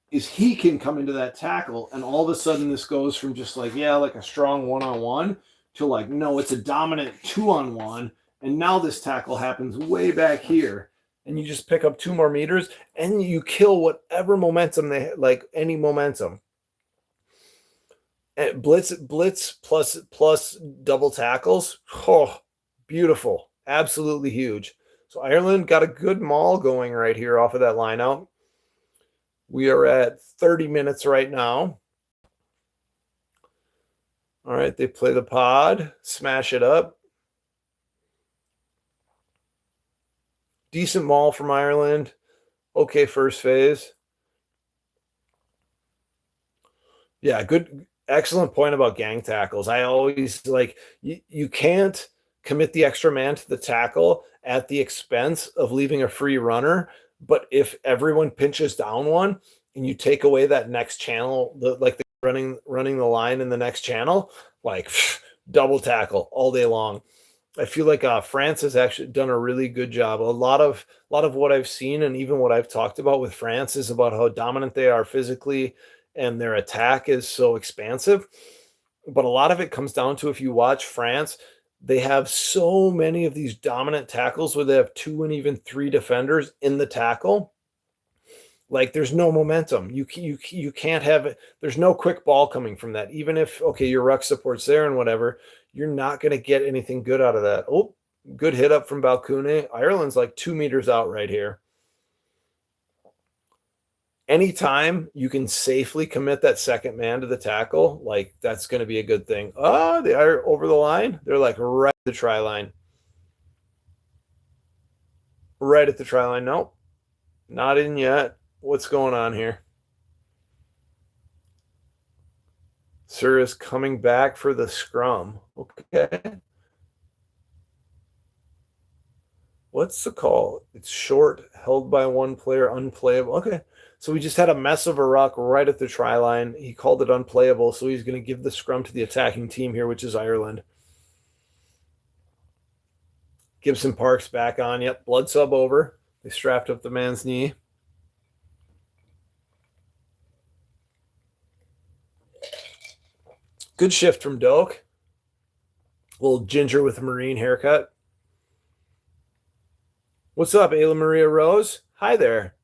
is he can come into that tackle and all of a sudden this goes from just like a strong one-on-one to like no, it's a dominant 2-on-1. And now this tackle happens way back here. And you just pick up 2 more meters and you kill whatever momentum they like, any momentum. And blitz plus double tackles. Oh, beautiful. Absolutely huge. So Ireland got a good maul going right here off of that line out. We are at 30 minutes right now. All right, they play the pod, smash it up. Decent maul from Ireland. Okay, first phase. Yeah, good, excellent point about gang tackles. I always like you can't commit the extra man to the tackle at the expense of leaving a free runner. But if everyone pinches down one and you take away that next channel, the running the line in the next channel, like double tackle all day long. I feel like France has actually done a really good job. A lot of what I've seen and even what I've talked about with France is about how dominant they are physically and their attack is so expansive. But a lot of it comes down to if you watch France, they have so many of these dominant tackles where they have 2 and even 3 defenders in the tackle. Like there's no momentum. You can't have it. There's no quick ball coming from that. Even if your ruck support's there and whatever, you're not going to get anything good out of that. Oh, good hit up from Balcune. Ireland's like 2 meters out right here. Anytime you can safely commit that second man to the tackle, like that's going to be a good thing. Oh, they are over the line. They're like right at the try line. Right at the try line. Nope, not in yet. What's going on here? Sir is coming back for the scrum. Okay. What's the call? It's short, held by one player, unplayable. Okay. So we just had a mess of a ruck right at the try line. He called it unplayable, so he's going to give the scrum to the attacking team here, which is Ireland. Gibson Park's back on. Yep, blood sub over. They strapped up the man's knee. Good shift from Doak. Little ginger with a marine haircut. What's up, Ayla Maria Rose? Hi there.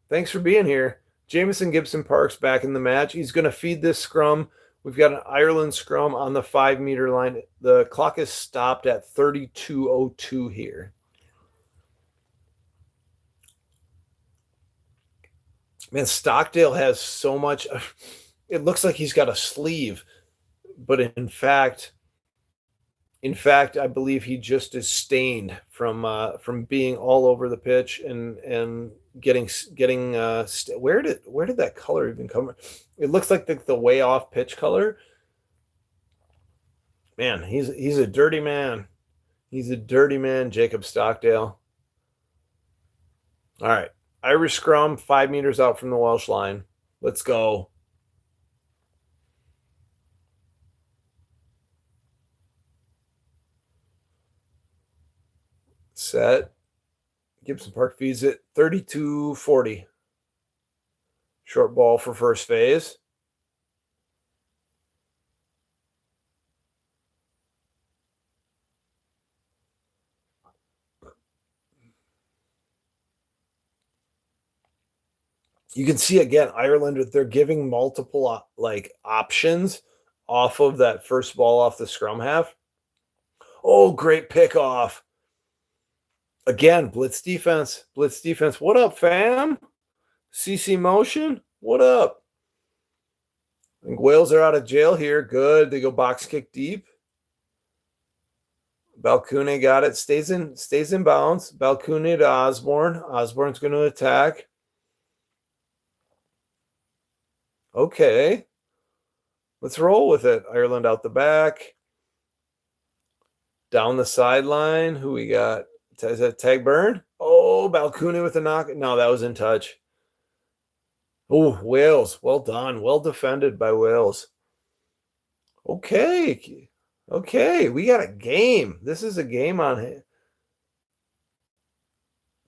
Thanks for being here. Jamison Gibson Park's back in the match. He's going to feed this scrum. We've got an Ireland scrum on the 5-meter line. The clock is stopped at 32:02 here. Man, Stockdale has so much. It looks like he's got a sleeve, but in fact, I believe he just is stained from being all over the pitch and getting where did that color even come? It looks like the way off pitch color. Man, he's a dirty man. He's a dirty man, Jacob Stockdale. All right, Irish scrum, 5 meters out from the Welsh line. Let's go. Set. Gibson Park feeds it 32-40. Short ball for first phase. You can see again, Ireland, they're giving multiple options off of that first ball off the scrum half. Oh, great pick off. Again, blitz defense. Blitz defense. What up, fam? CC motion. What up? I think Wales are out of jail here. Good. They go box kick deep. Balcune got it. Stays in bounds. Balcune to Osborne. Osborne's going to attack. Okay. Let's roll with it. Ireland out the back. Down the sideline. Who we got? Is that Tagburn? Oh, Balcune with a knock. No, that was in touch. Oh, Wales. Well done. Well defended by Wales. Okay. Okay. We got a game. This is a game on it.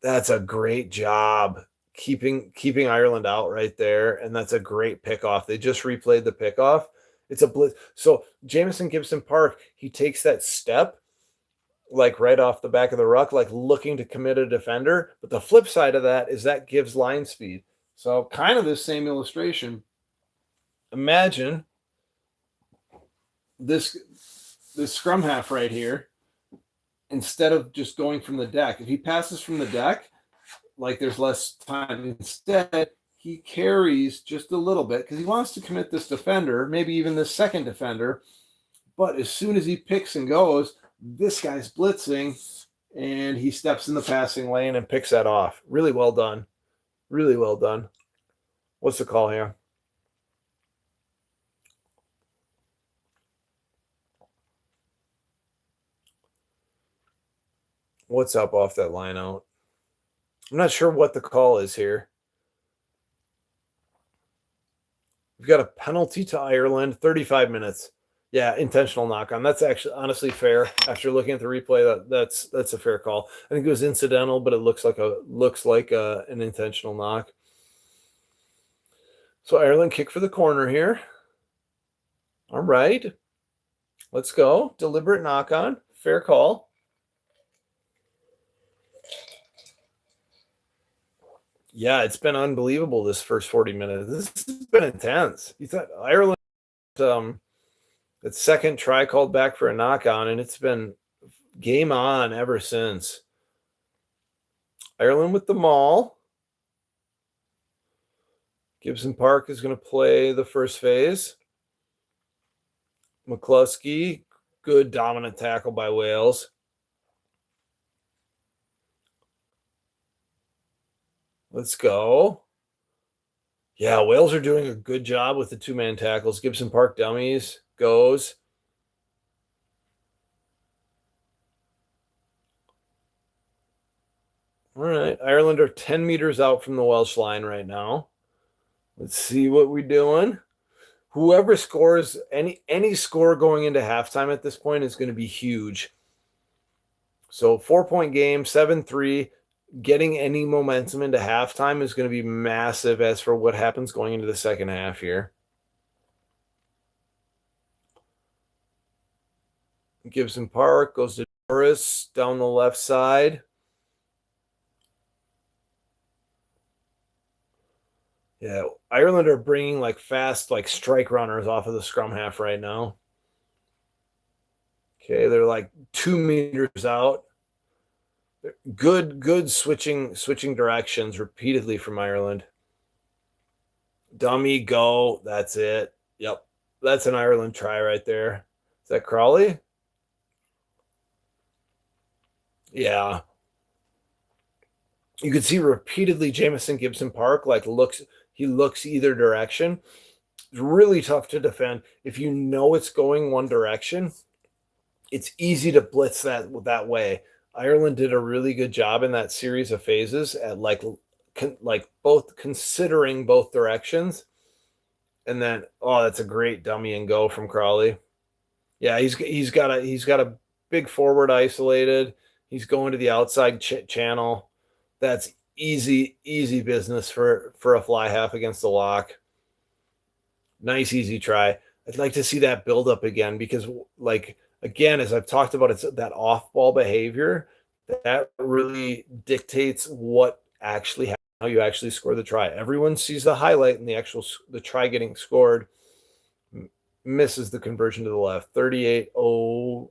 That's a great job keeping Ireland out right there. And that's a great pickoff. They just replayed the pickoff. It's a blitz. So Jamison Gibson Park, he takes that step like right off the back of the ruck, like looking to commit a defender. But the flip side of that is that gives line speed. So kind of the same illustration. Imagine this scrum half right here, instead of just going from the deck. If he passes from the deck, like there's less time. Instead, he carries just a little bit because he wants to commit this defender, maybe even this second defender. But as soon as he picks and goes, this guy's blitzing, and he steps in the passing lane and picks that off. Really well done. Really well done. What's the call here? What's up off that line out? I'm not sure what the call is here. We've got a penalty to Ireland, 35 minutes. Yeah, intentional knock on. That's actually honestly fair. After looking at the replay, that's a fair call. I think it was incidental, but it looks like an intentional knock. So Ireland kick for the corner here. All right. Let's go. Deliberate knock on. Fair call. Yeah, it's been unbelievable this first 40 minutes. This has been intense. You thought Ireland its second try called back for a knock on, and it's been game on ever since. Ireland with the maul. Gibson Park is going to play the first phase. McCluskey, good dominant tackle by Wales. Let's go. Yeah, Wales are doing a good job with the two-man tackles. Gibson Park dummies goes. All right, Ireland are 10 meters out from the Welsh line right now. Let's see what we're doing. Whoever scores, any score going into halftime at this point is going to be huge. So 4-point game, 7-3. Getting any momentum into halftime is going to be massive as for what happens going into the second half here. Gibson Park goes to Norris down the left side. Yeah, Ireland are bringing like fast like strike runners off of the scrum half right now. Okay, they're like 2 meters out. Good switching directions repeatedly from Ireland. Dummy go. That's it. Yep. That's an Ireland try right there. Is that Crawley? Yeah. You can see repeatedly Jamison Gibson Park like looks either direction. It's really tough to defend. If you know it's going one direction, it's easy to blitz that way. Ireland did a really good job in that series of phases at like both considering both directions. And then that's a great dummy and go from Crawley. Yeah, he's got a big forward isolated. He's going to the outside channel. That's easy business for a fly half against the lock. Nice easy try. I'd like to see that build up again because like again as I've talked about, it's that off ball behavior that really dictates what actually how you actually score the try. Everyone sees the highlight and the try getting scored, misses the conversion to the left. 38-05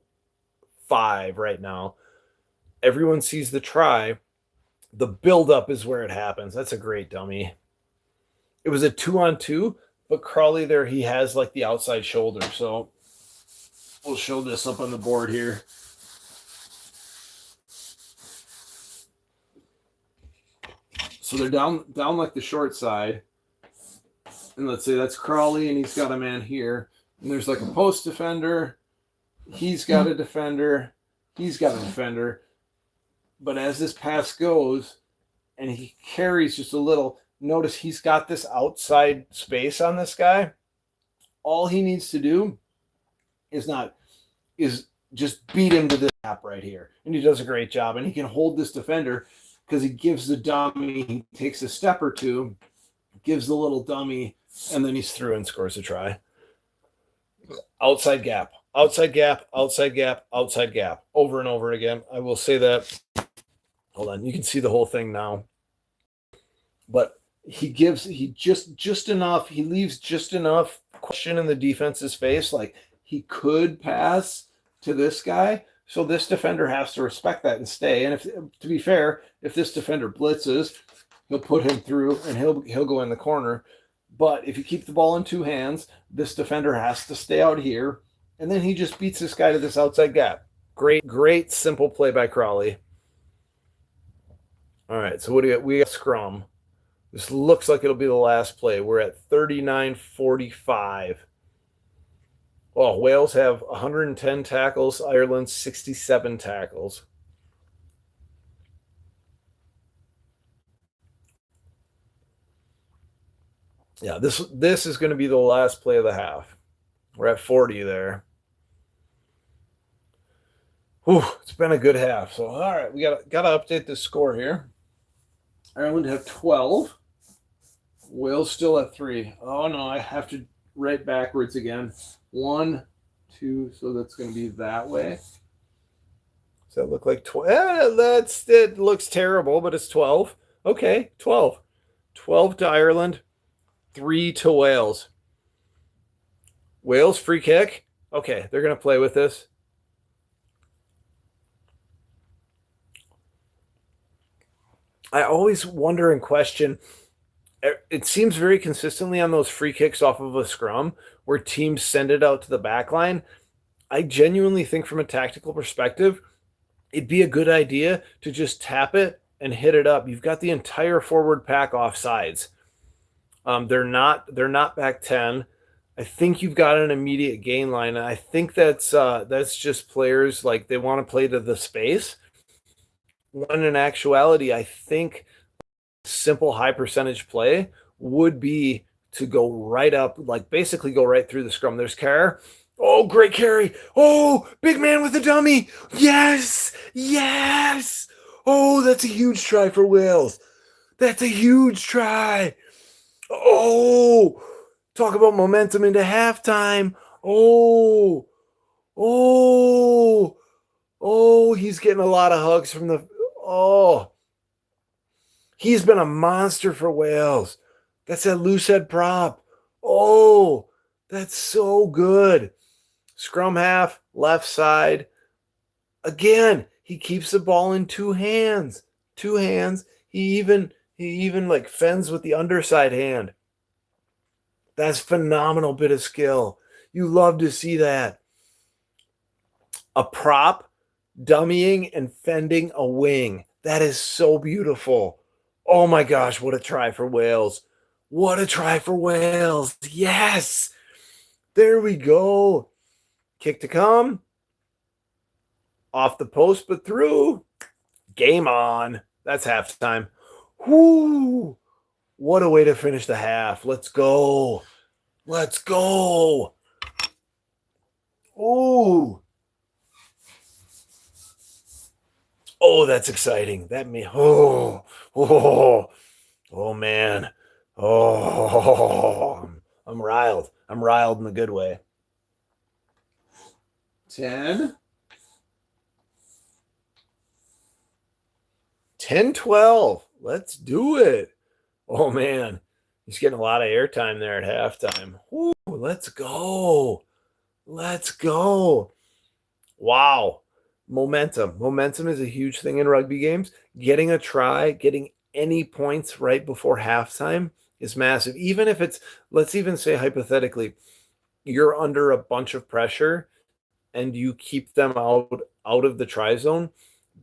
right now. Everyone sees the try. The buildup is where it happens. That's a great dummy. It was a 2-on-2, but Crawley there, he has like the outside shoulder. So we'll show this up on the board here. So they're down like the short side. And let's say that's Crawley, and he's got a man here. And there's like a post defender. He's got a defender. He's got a defender. But as this pass goes, and he carries just a little, notice he's got this outside space on this guy. All he needs to do is just beat him to this gap right here. And he does a great job. And he can hold this defender because he gives the dummy, he takes a step or two, gives the little dummy, and then he's through and scores a try. Outside gap, outside gap, outside gap, outside gap, over and over again. I will say that. Hold on, you can see the whole thing now. But he just enough, he leaves just enough question in the defense's face, like he could pass to this guy. So this defender has to respect that and stay. And if, to be fair, if this defender blitzes, he'll put him through and he'll go in the corner. But if you keep the ball in two hands, this defender has to stay out here. And then he just beats this guy to this outside gap. Great simple play by Crawley. All right, so what do we got scrum. This looks like it'll be the last play. We're at 39-45. Oh, Wales have 110 tackles, Ireland 67 tackles. Yeah, this is going to be the last play of the half. We're at 40 there. Whew, it's been a good half. So, all right, we got to update the score here. Ireland have 12. Wales still at 3. Oh, no, I have to write backwards again. 1, 2, so that's going to be that way. Does that look like 12? It looks terrible, but it's 12. Okay, 12. 12 to Ireland, 3 to Wales. Wales free kick. Okay, they're going to play with this. I always wonder and question. It seems very consistently on those free kicks off of a scrum where teams send it out to the back line. I genuinely think from a tactical perspective, it'd be a good idea to just tap it and hit it up. You've got the entire forward pack off sides. They're not back 10. I think you've got an immediate gain line. And I think that's just players like they want to play to the space. When in actuality, I think simple high percentage play would be to go right up, like basically go right through the scrum. There's Kerr. Oh, great carry. Oh, big man with a dummy. Yes. Yes. Oh, that's a huge try for Wales. That's a huge try. Oh, talk about momentum into halftime. Oh, he's getting a lot of hugs from he's been a monster for Wales. That's a loose head prop. Oh, that's so good. Scrum half, left side. Again, he keeps the ball in two hands. Two hands. He even like fends with the underside hand. That's phenomenal bit of skill. You love to see that. A prop dummying and fending a wing. That is so beautiful. Oh my gosh, what a try for Wales. What a try for Wales. Yes. There we go. Kick to come. Off the post, but through. Game on. That's halftime. Whoo. What a way to finish the half. Let's go. Let's go. Ooh. Oh, that's exciting. That me. Oh man. Oh, I'm riled. I'm riled in a good way. 10. 10-12. Let's do it. Oh man. He's getting a lot of airtime there at halftime. Ooh, let's go. Let's go. Wow. Momentum. Momentum is a huge thing in rugby games. Getting a try, getting any points right before halftime is massive. Even if it's, let's even say hypothetically, you're under a bunch of pressure and you keep them out of the try zone,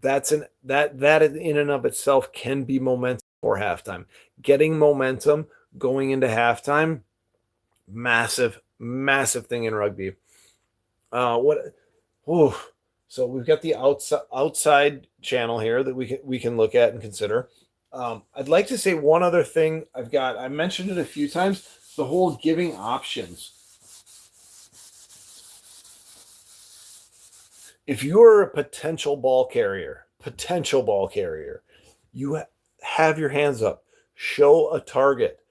that in and of itself can be momentum for halftime. Getting momentum going into halftime, massive thing in rugby. So we've got the outside channel here that we can look at and consider. I'd like to say one other thing. I mentioned it a few times, the whole giving options. If you're a potential ball carrier, you have your hands up, show a target.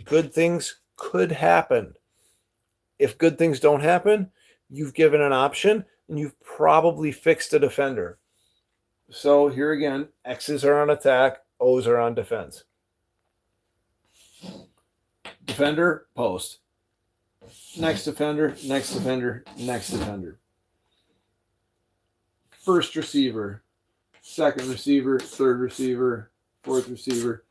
Good things could happen. If good things don't happen, you've given an option and you've probably fixed a defender. So here again, X's are on attack, O's are on defense. Defender, post. Next defender, next defender, next defender. First receiver, second receiver, third receiver, fourth receiver.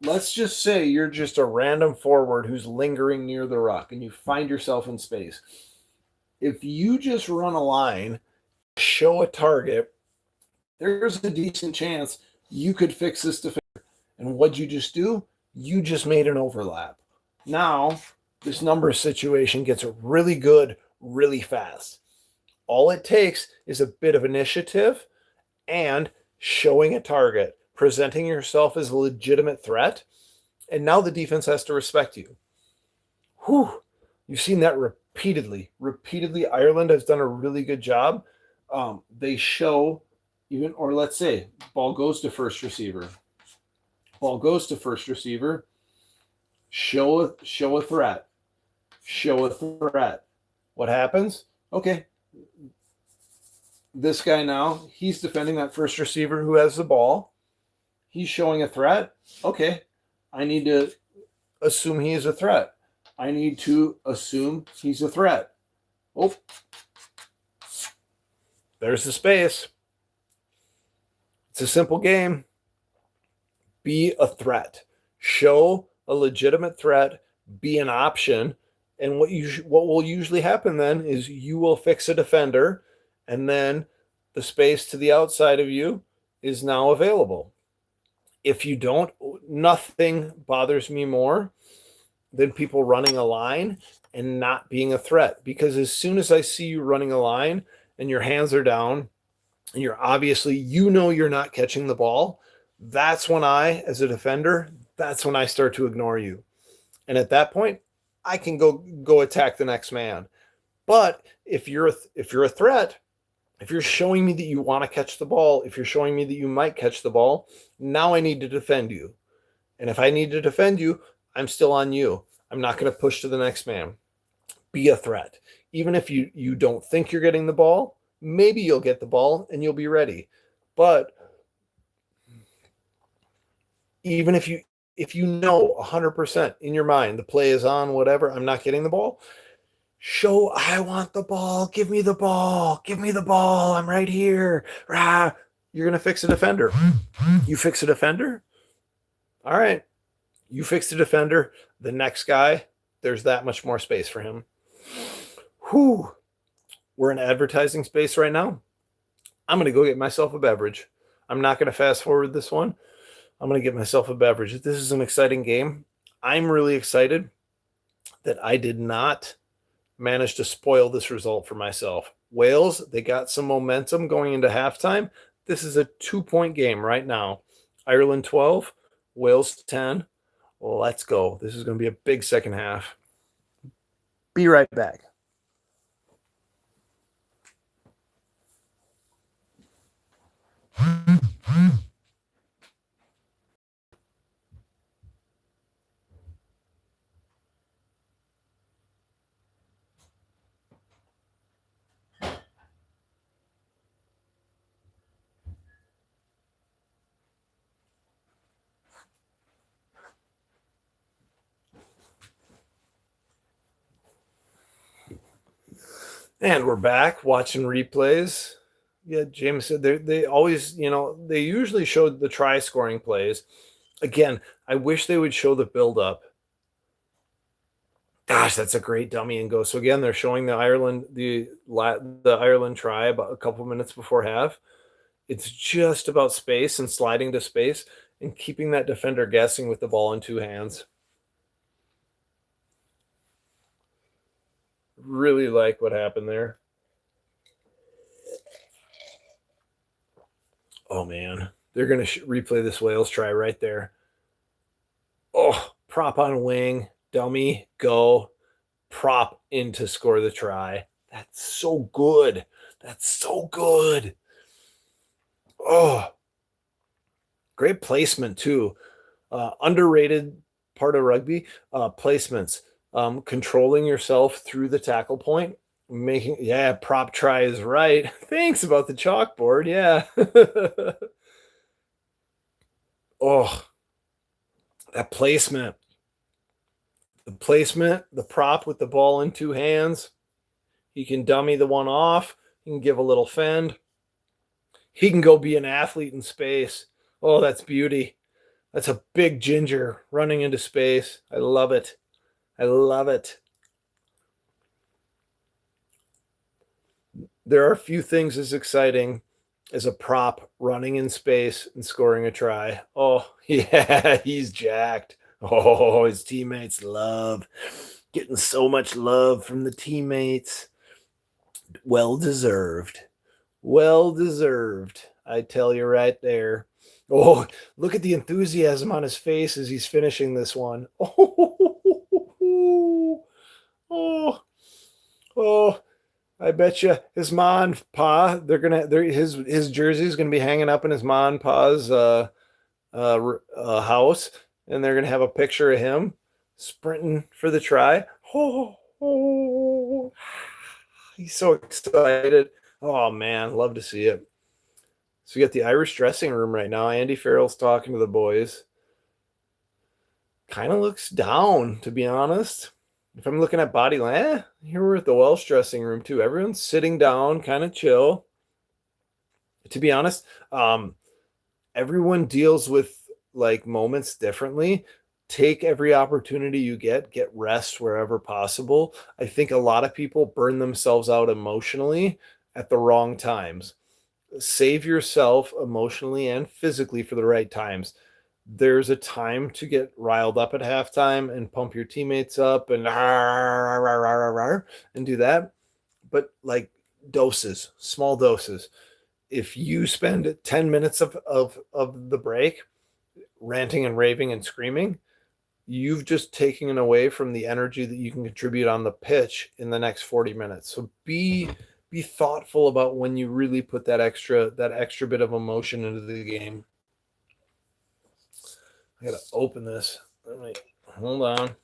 Let's just say you're just a random forward who's lingering near the ruck and you find yourself in space. If you just run a line, show a target, there's a decent chance you could fix this defender. And what'd you just do? You just made an overlap. Now, this numbers situation gets really good really fast. All it takes is a bit of initiative and showing a target, presenting yourself as a legitimate threat, and now the defense has to respect you. Whew. You've seen that repeatedly. Ireland has done a really good job. They show even, or let's say, ball goes to first receiver. Show a threat. What happens? Okay. This guy now, he's defending that first receiver who has the ball. He's showing a threat. Okay. I need to assume he is a threat. I need to assume he's a threat. Oh. There's the space. It's a simple game. Be a threat. Show a legitimate threat. Be an option. And what will usually happen then is you will fix a defender, and then the space to the outside of you is now available. If you don't, nothing bothers me more than people running a line and not being a threat. Because as soon as I see you running a line and your hands are down and you're obviously, you're not catching the ball, that's when as a defender, that's when I start to ignore you. And at that point, I can go attack the next man. But if you're a threat, if you're showing me that you want to catch the ball, if you're showing me that you might catch the ball, now I need to defend you. And if I need to defend you, I'm still on you. I'm not going to push to the next man. Be a threat. Even if you don't think you're getting the ball, maybe you'll get the ball and you'll be ready. But even if if you know 100% in your mind the play is on, whatever, I'm not getting the ball, show I want the ball, give me the ball, give me the ball, I'm right here. Rah. You're going to fix a defender. You fix a defender? All right. You fix the defender. The next guy, there's that much more space for him. Whew. We're in advertising space right now. I'm going to go get myself a beverage. I'm not going to fast forward this one. I'm going to get myself a beverage. This is an exciting game. I'm really excited that I did not manage to spoil this result for myself. Wales, they got some momentum going into halftime. This is a 2-point game right now. Ireland 12, Wales 10. Well, let's go. This is going to be a big second half. Be right back. And we're back watching replays. Yeah, James said they always, they usually show the try scoring plays. Again, I wish they would show the build up. Gosh, that's a great dummy and go. So again, they're showing the Ireland try about a couple minutes before half. It's just about space and sliding to space and keeping that defender guessing with the ball in two hands. Really like what happened there. Oh, man. They're going to replay this Wales try right there. Oh, prop on wing, dummy, go, prop in to score the try. That's so good. That's so good. Oh, great placement, too. Underrated part of rugby, placements. Controlling yourself through the tackle point. Prop try is right. Thanks about the chalkboard. Yeah. Oh, that placement. The placement, the prop with the ball in two hands. He can dummy the one off. He can give a little fend. He can go be an athlete in space. Oh, that's beauty. That's a big ginger running into space. I love it. I love it. There are few things as exciting as a prop running in space and scoring a try. Oh, yeah, he's jacked. Oh, his teammates love getting so much love from the teammates. Well deserved. Well deserved. I tell you right there. Oh, look at the enthusiasm on his face as he's finishing this one. Oh, oh, I bet you his ma and pa, his jersey's gonna be hanging up in his ma and pa's house, and they're gonna have a picture of him sprinting for the try. Oh, he's so excited. Oh man, love to see it. So we got the Irish dressing room right now. Andy Farrell's talking to the boys. Kind of looks down, to be honest. If I'm looking at body line, here we're at the Welsh dressing room too. Everyone's sitting down, kind of chill. To be honest, everyone deals with like moments differently. Take every opportunity you get rest wherever possible. I think a lot of people burn themselves out emotionally at the wrong times. Save yourself emotionally and physically for the right times. There's a time to get riled up at halftime and pump your teammates up and do that. But like doses, small doses. If you spend 10 minutes of the break ranting and raving and screaming, you've just taken away from the energy that you can contribute on the pitch in the next 40 minutes. So be thoughtful about when you really put that extra bit of emotion into the game. I gotta open this. Hold on.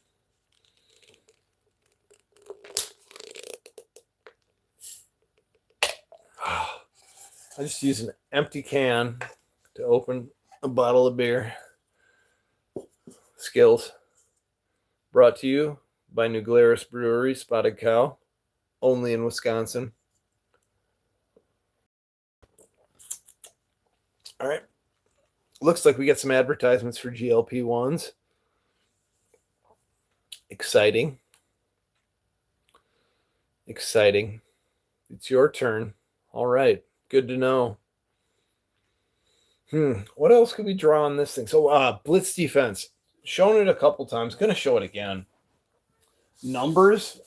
I just use an empty can to open a bottle of beer. skills. Brought to you by New Glarus Brewery, Spotted Cow, only in Wisconsin. All right. Looks like we got some advertisements for GLP-1s. Exciting. Exciting. It's your turn. All right. Good to know. What else could we draw on this thing? So blitz defense. Shown it a couple times. Going to show it again. Numbers,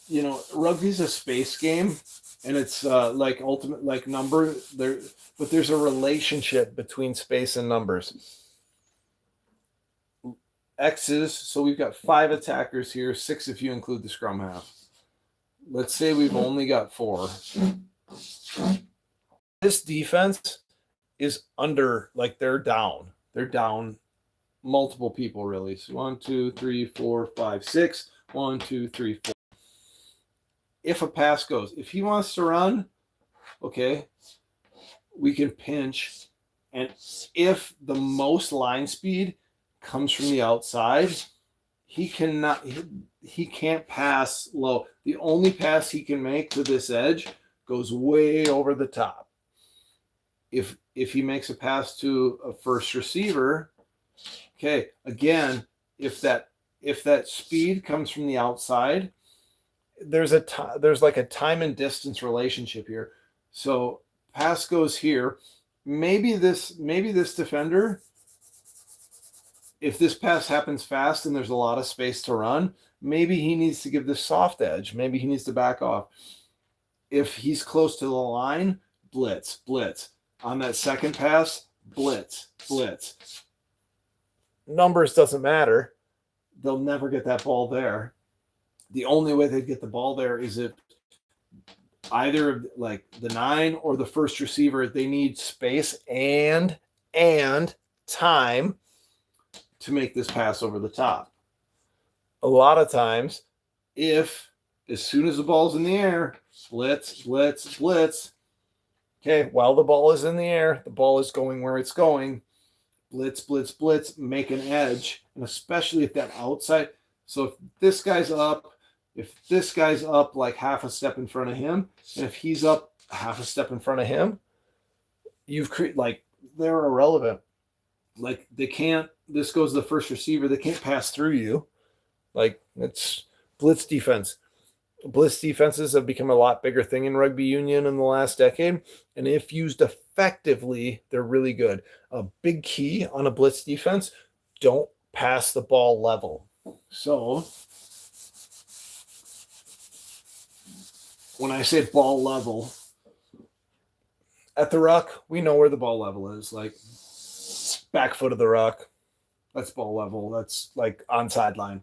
rugby's a space game, and it's like ultimate like number there, but there's a relationship between space and numbers. X's, so we've got 5 attackers here, 6 if you include the scrum half. Let's say we've only got 4. This defense is under, like they're down. They're down multiple people, really. So 1, 2, 3, 4, 5, 6. 1, 2, 3, 4. If a pass goes, if he wants to run, okay, we can pinch. And if the most line speed comes from the outside, he can't pass low. The only pass he can make to this edge goes way over the top. If he makes a pass to a first receiver, okay, again, if that speed comes from the outside, there's like a time and distance relationship here. So pass goes here. Maybe this defender, if this pass happens fast and there's a lot of space to run, maybe he needs to give this soft edge. Maybe he needs to back off. If he's close to the line, blitz. On that second pass, blitz. Numbers doesn't matter. They'll never get that ball there. The only way they'd get the ball there is if either like the 9 or the first receiver, they need space and time to make this pass over the top. A lot of times, if as soon as the ball's in the air, blitz. Okay, while the ball is in the air, the ball is going where it's going. Blitz, make an edge. And especially if that outside. So if this guy's up like half a step in front of him, and if he's up half a step in front of him, they're irrelevant. Like they can't, this goes to the first receiver, they can't pass through you. Like it's blitz defense. Blitz defenses have become a lot bigger thing in rugby union in the last decade. And if used effectively, they're really good. A big key on a blitz defense, don't pass the ball level. So when I say ball level, at the ruck, we know where the ball level is. Like back foot of the ruck, that's ball level. That's like on sideline.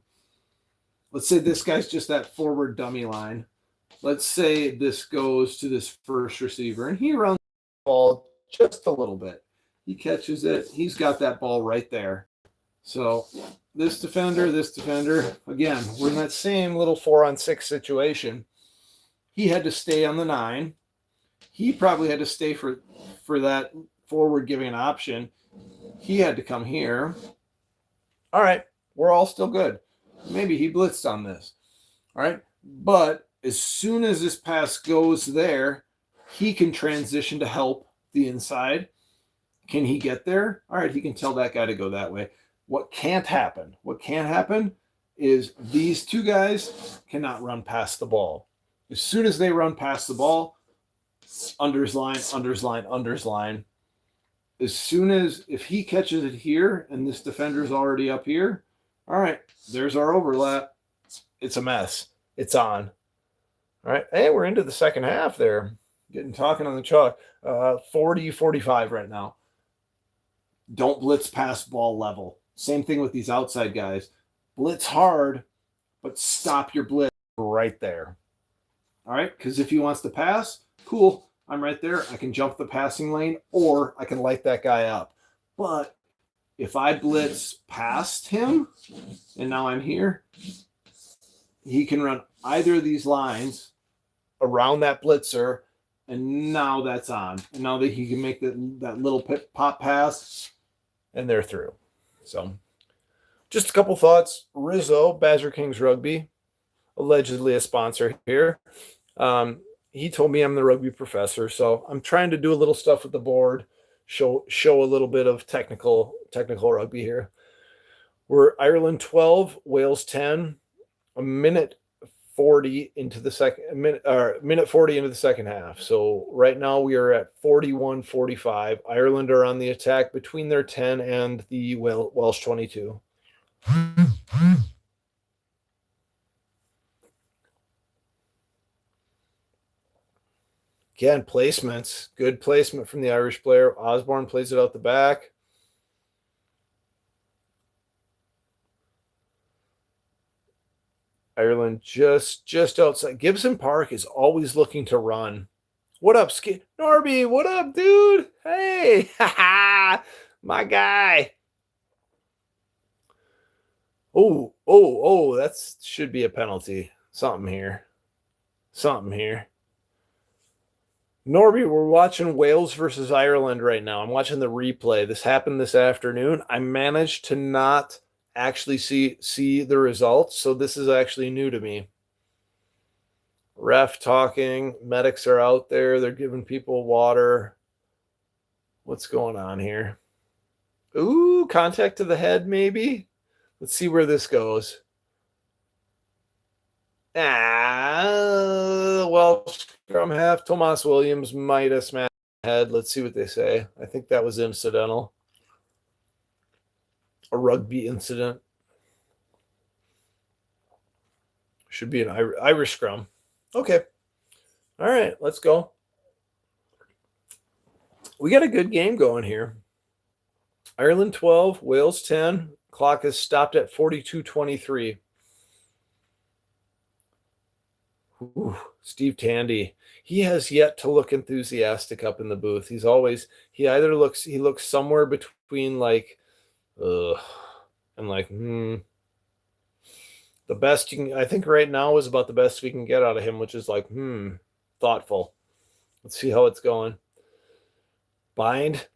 Let's say this guy's just that forward dummy line. Let's say this goes to this first receiver, and he runs the ball just a little bit. He catches it. He's got that ball right there. So this defender, again, we're in that same little 4-on-6 situation. He had to stay on the 9. He probably had to stay for that forward giving an option. He had to come here. All right, we're all still good. Maybe he blitzed on this. All right. But as soon as this pass goes there, he can transition to help the inside. Can he get there? All right. He can tell that guy to go that way. What can't happen is these two guys cannot run past the ball. As soon as they run past the ball, unders line. As soon as, if he catches it here and this defender's already up here, all right, there's our overlap. It's a mess. It's on. All right. Hey, we're into the second half there. Talking on the chalk. 40-45 right now. Don't blitz past ball level. Same thing with these outside guys. Blitz hard, but stop your blitz right there. All right? Because if he wants to pass, cool. I'm right there. I can jump the passing lane, or I can light that guy up. But if I blitz past him, and now I'm here, he can run either of these lines around that blitzer, and now that's on. And now that he can make that little pop pass, and they're through. So Just a couple thoughts. Rizzo, Badger Kings Rugby, allegedly a sponsor here. He told me I'm the rugby professor, so I'm trying to do a little stuff with the board, show a little bit of technical rugby here. We're Ireland 12, Wales 10, a minute 40 into the minute 40 into the second half. So right now we are at 41-45. Ireland are on the attack between their 10 and the Welsh 22. Again, placements. Good placement from the Irish player. Osborne plays it out the back. Ireland just outside. Gibson Park is always looking to run. What up, Norby? What up, dude? Hey, my guy. Oh, that should be a penalty. Something here. Norby, we're watching Wales versus Ireland right now. I'm watching the replay. This happened this afternoon. I managed to not actually see the results, so this is actually new to me. Ref talking. Medics are out there. They're giving people water. What's going on here? Ooh, contact to the head, maybe? Let's see where this goes. Well, scrum half. Tomas Williams might have smashed the head. Let's see what they say. I think that was incidental. A rugby incident. Should be an Irish scrum. Okay. All right, let's go. We got a good game going here. Ireland 12, Wales 10. Clock is stopped at 42-23. Ooh, Steve Tandy. He has yet to look enthusiastic up in the booth. He looks somewhere between like, and like, the best I think right now is about the best we can get out of him, which is like, thoughtful. Let's see how it's going. Bind,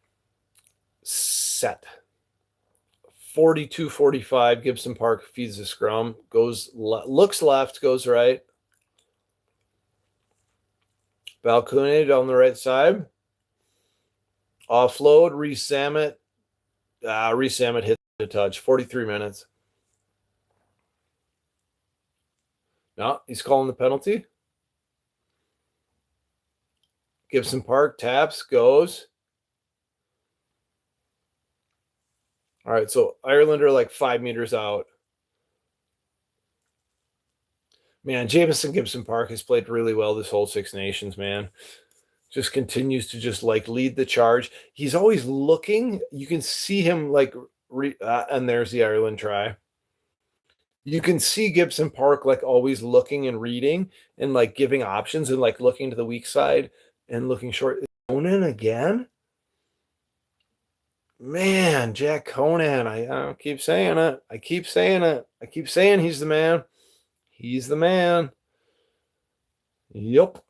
set. 42-45. Gibson Park feeds the scrum. Looks left, goes right. Balcony down the right side. Offload, Rees-Sammet. Rees-Sammet hit the touch. 43 minutes. No, he's calling the penalty. Gibson Park taps, goes. All right, so Ireland are like 5 meters out. Man, Jamison Gibson Park has played really well this whole Six Nations, man. Just continues to just like lead the charge. He's always looking. You can see him like, and there's the Ireland try. You can see Gibson Park like always looking and reading and like giving options and like looking to the weak side and looking short. Conan again? Man, Jack Conan. I keep saying it. I keep saying he's the man. He's the man. Yep.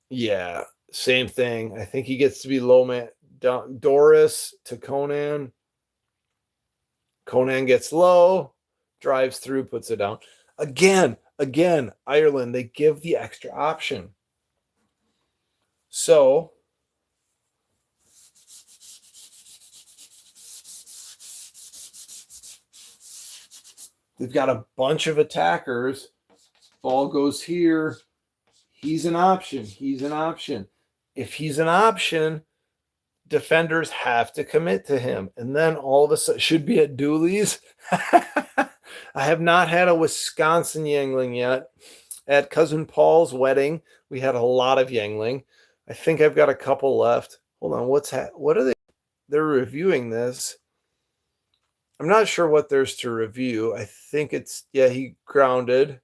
Yeah, same thing. I think he gets to be low man. Doris to Conan. Conan gets low, drives through, puts it down. Again, Ireland, they give the extra option. So they've got a bunch of attackers. Ball goes here. He's an option. If he's an option, defenders have to commit to him. And then all of a sudden, should be at Dooley's. I have not had a Wisconsin Yangling yet. At Cousin Paul's wedding, we had a lot of Yangling. I think I've got a couple left. Hold on, what are they? They're reviewing this. I'm not sure what there's to review. I think he grounded.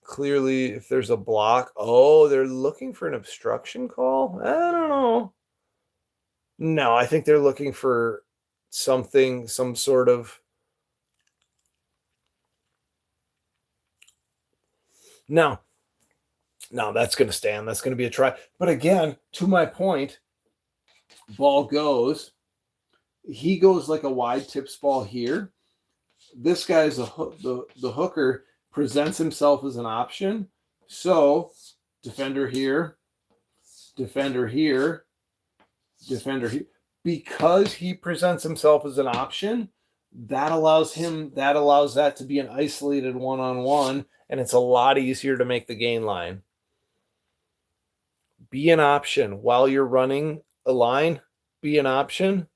Clearly, if there's a block. Oh, they're looking for an obstruction call? I don't know. No, I think they're looking for something, some sort of. No, that's going to stand. That's going to be a try. But again, to my point, ball goes. he goes like a wide tips ball here. This guy's the hooker presents himself as an option. So defender here, defender here, defender here. Because he presents himself as an option, that allows that to be an isolated one-on-one, and it's a lot easier to make the gain line. Be an option while you're running a line. Be an option.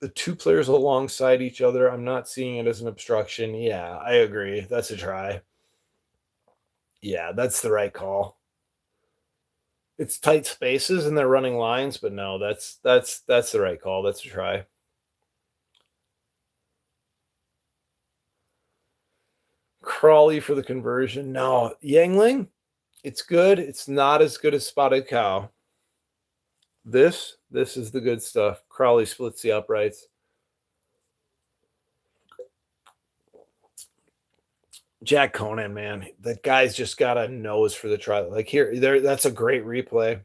The two players alongside each other, I'm not seeing it as an obstruction. Yeah, I agree. That's a try. Yeah, that's the right call. It's tight spaces and they're running lines, but no, that's the right call. That's a try. Crawley for the conversion. No, Yangling, it's good. It's not as good as Spotted Cow. This is the good stuff. Crawley splits the uprights. Jack Conan, man, that guy's just got a nose for the try. Like there, that's a great replay.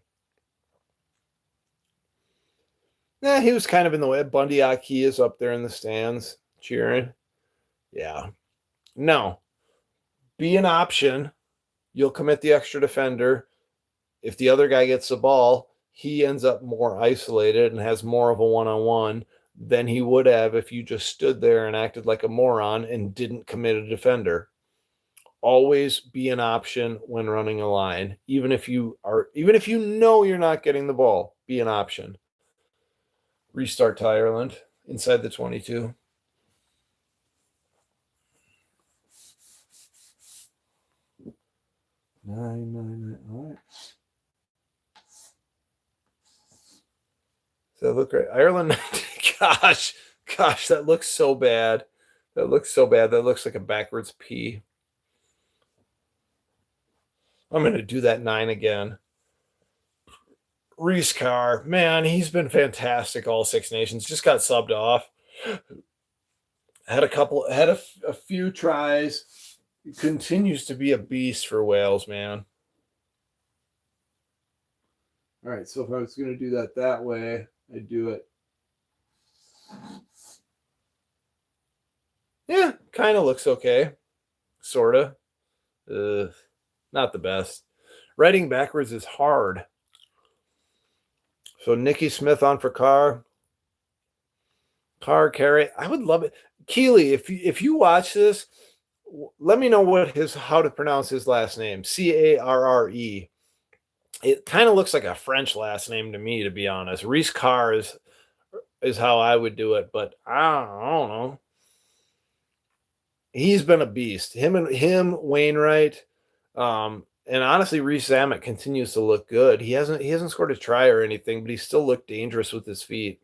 Yeah, he was kind of in the way. Bundy Aki is up there in the stands cheering. Yeah. No. Be an option. You'll commit the extra defender. If the other guy gets the ball, he ends up more isolated and has more of a one-on-one than he would have if you just stood there and acted like a moron and didn't commit a defender. Always be an option when running a line. Even if you know you're not getting the ball, be an option. Restart to Ireland inside the 22. Nine. All right. Does that look right? Ireland. Gosh, that looks so bad. That looks like a backwards P. I'm going to do that 9 again. Reese Carr, man, he's been fantastic all Six Nations. Just got subbed off. Had a few tries. He continues to be a beast for Wales, man. All right, so if I was going to do that way, I'd do it. Yeah, kind of looks okay. Sort of. Not the best. Writing backwards is hard. So Nikki Smith on for Carr. Carr, Carey. I would love it. Keeley, if you watch this, let me know how to pronounce his last name. Carre. It kind of looks like a French last name to me, to be honest. Reese Carr is how I would do it, but I don't know. He's been a beast. Him, Wainwright, and honestly, Reese Zammit continues to look good. He hasn't scored a try or anything, but he still looked dangerous with his feet.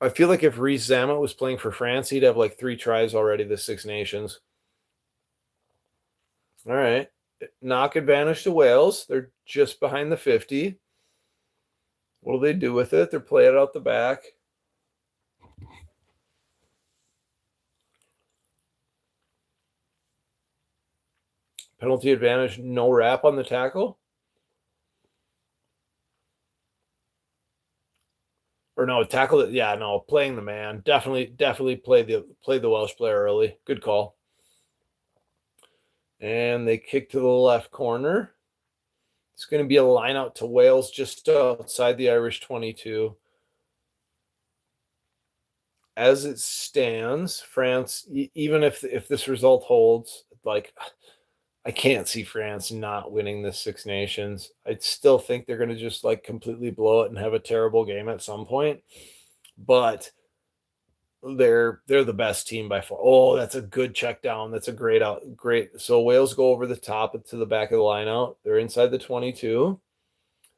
I feel like if Reese Zammit was playing for France, he'd have like 3 tries already this Six Nations. All right. Knock advantage to Wales. They're just behind the 50. What do they do with it? They're playing it out the back. Penalty advantage, no wrap on the tackle. Or no, tackle it. Yeah, no, playing the man. Definitely play the Welsh player early. Good call. And they kick to the left corner. It's going to be a line out to Wales just outside the Irish 22. As it stands, France, even if this result holds, like, I can't see France not winning this Six Nations. I still think they're going to just like completely blow it and have a terrible game at some point. But they're the best team by far. Oh, that's a good check down. That's a great out. Great. So Wales go over the top to the back of the line out. They're inside the 22.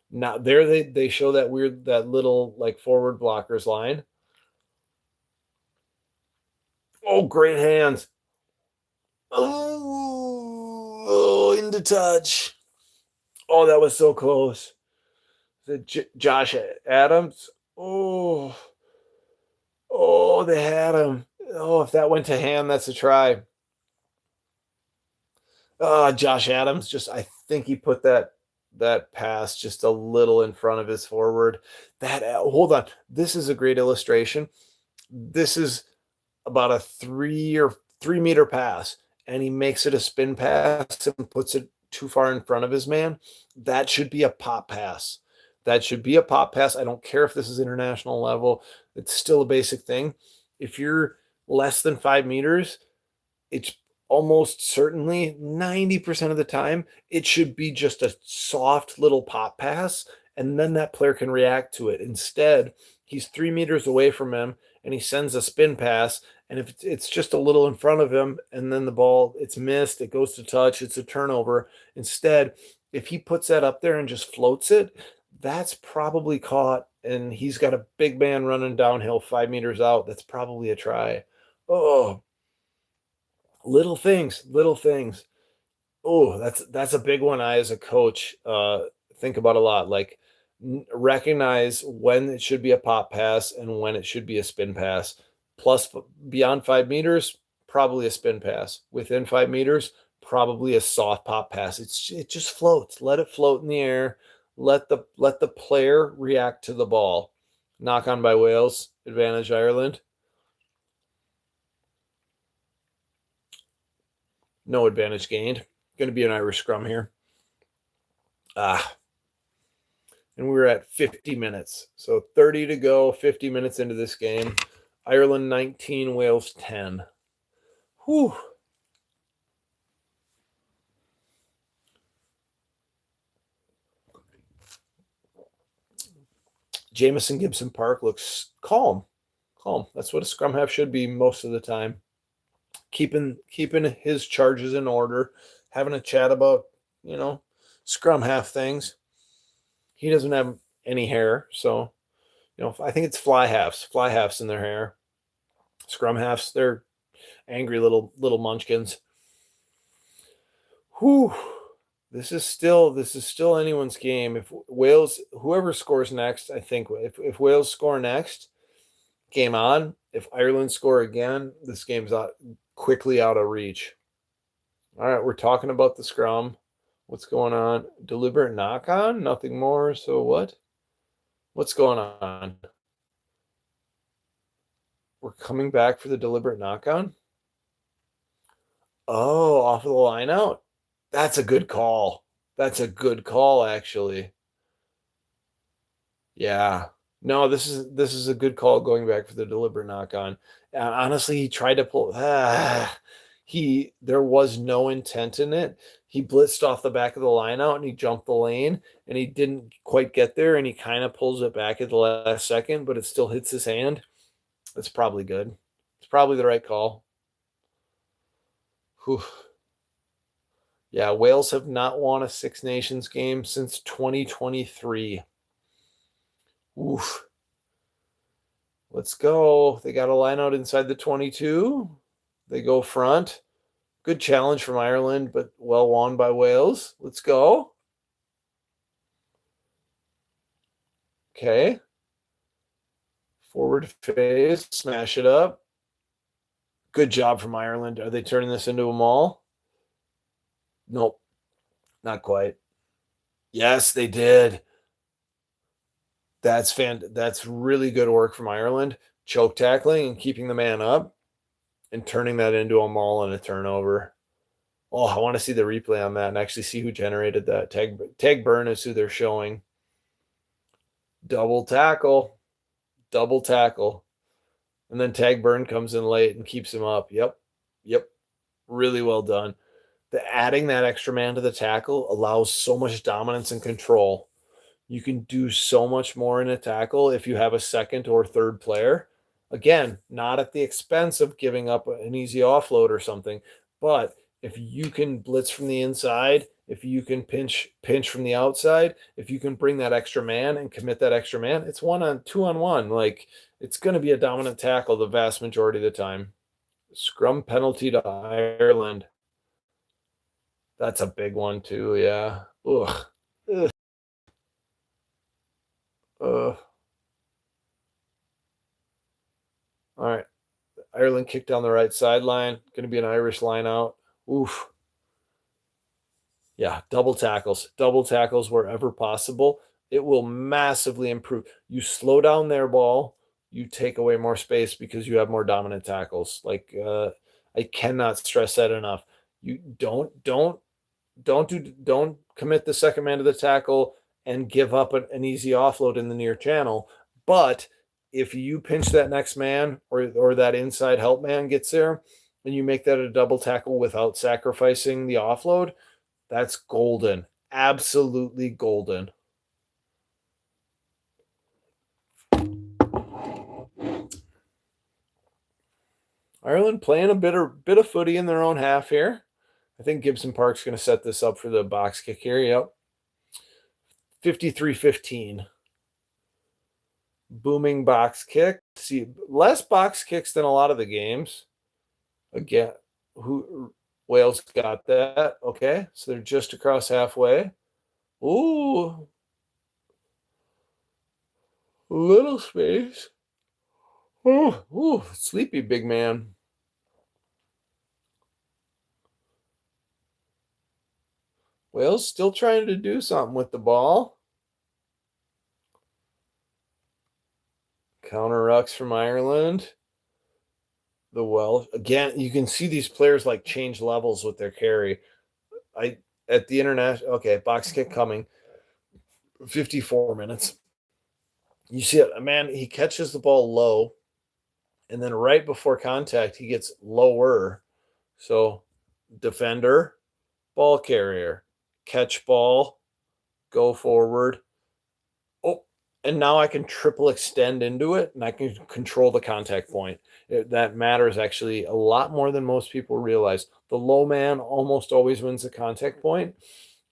Now there they show that little like forward blockers line. Oh, great hands. Oh, into touch. Oh, that was so close. Josh Adams. Oh, they had him. Oh, if that went to hand, that's a try. Josh Adams, just I think he put that pass just a little in front of his forward. That hold on, this is a great illustration. This is about a 3 meter pass, and he makes it a spin pass and puts it too far in front of his man. That should be a pop pass. That should be a pop pass. I don't care if this is international level. It's still a basic thing. If you're less than 5 meters, it's almost certainly 90% of the time, it should be just a soft little pop pass, and then that player can react to it. Instead, he's 3 meters away from him and he sends a spin pass. And if it's just a little in front of him and then the ball, it's missed, it goes to touch, it's a turnover. Instead, if he puts that up there and just floats it, that's probably caught. And he's got a big man running downhill 5 meters out. That's probably a try. Oh, little things, little things. Oh, that's a big one. I, as a coach, think about a lot. Like, recognize when it should be a pop pass and when it should be a spin pass. Plus, beyond 5 meters, probably a spin pass. Within 5 meters, probably a soft pop pass. It just floats. Let it float in the air. Let the player react to the ball. Knock on by Wales. Advantage Ireland. No advantage gained. Going to be an Irish scrum here. And we're at 50 minutes. So 30 to go, 50 minutes into this game. Ireland 19, Wales 10. Whew. Jamison Gibson Park looks calm. Calm. That's what a scrum half should be most of the time. Keeping his charges in order, having a chat about, scrum half things. He doesn't have any hair, so I think it's fly halves in their hair. Scrum halves, they're angry little munchkins. Whew. This is still anyone's game. If Wales, whoever scores next, I think if Wales score next, game on. If Ireland score again, this game's quickly out of reach. All right, we're talking about the scrum. What's going on? Deliberate knock on? Nothing more. So what? What's going on? We're coming back for the deliberate knock on? Oh, off of the line out? That's a good call. That's a good call, actually. Yeah. No, this is a good call going back for the deliberate knock on. Honestly, he tried to pull. There was no intent in it. He blitzed off the back of the line out and he jumped the lane and he didn't quite get there and he kind of pulls it back at the last second, but it still hits his hand. That's probably good. It's probably the right call. Whew. Yeah, Wales have not won a Six Nations game since 2023. Oof. Let's go. They got a line out inside the 22. They go front. Good challenge from Ireland, but well won by Wales. Let's go. Okay. Forward phase. Smash it up. Good job from Ireland. Are they turning this into a maul? Nope. Not quite. Yes, they did. That's really good work from Ireland. Choke tackling and keeping the man up and turning that into a maul and a turnover. Oh, I want to see the replay on that and actually see who generated that. Tag Burn is who they're showing. Double tackle. Double tackle. And then Tag Burn comes in late and keeps him up. Yep. Really well done. Adding that extra man to the tackle allows so much dominance and control. You can do so much more in a tackle if you have a second or third player. Again, not at the expense of giving up an easy offload or something, but if you can blitz from the inside, if you can pinch from the outside, if you can bring that extra man and commit that extra man, it's 2-on-1. Like, it's going to be a dominant tackle the vast majority of the time. Scrum penalty to Ireland. That's a big one too. Yeah. Ugh. Ugh. All right. Ireland kicked down the right sideline. Going to be an Irish line out. Oof. Yeah, double tackles wherever possible. It will massively improve. You slow down their ball, you take away more space because you have more dominant tackles. Like I cannot stress that enough. You don't commit the second man to the tackle and give up an easy offload in the near channel. But if you pinch that next man or that inside help man gets there and you make that a double tackle without sacrificing the offload, that's golden. Absolutely golden. Ireland playing a bit of footy in their own half here. I think Gibson Park's going to set this up for the box kick here. Yep. 53-15. Booming box kick. See, less box kicks than a lot of the games. Again, who Wales got that. Okay. So they're just across halfway. Ooh. Little space. Ooh, sleepy big man. Wales still trying to do something with the ball. Counter rucks from Ireland. The Welsh again. You can see these players like change levels with their carry. I at the international. Okay, box kick coming. 54 minutes. You see it, man. He catches the ball low, and then right before contact, he gets lower. So defender, ball carrier, catch ball, go forward. Oh, and now I can triple extend into it and I can control the contact point. That matters actually a lot more than most people realize. The low man almost always wins the contact point,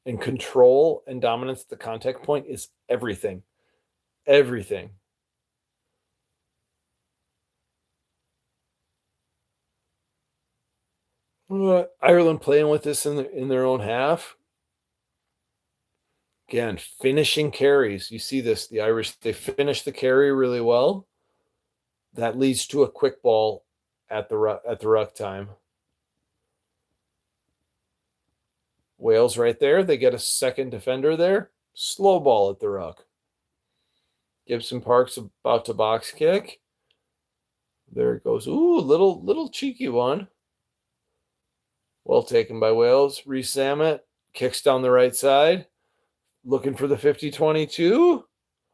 and control and dominance at the contact point is everything. Everything. Ireland playing with this in their own half. Again, finishing carries. You see this. The Irish, they finish the carry really well. That leads to a quick ball at the ruck time. Wales right there. They get a second defender there. Slow ball at the ruck. Gibson Park's about to box kick. There it goes. Ooh, little cheeky one. Well taken by Wales. Rees-Zammit kicks down the right side. Looking for the 50-22.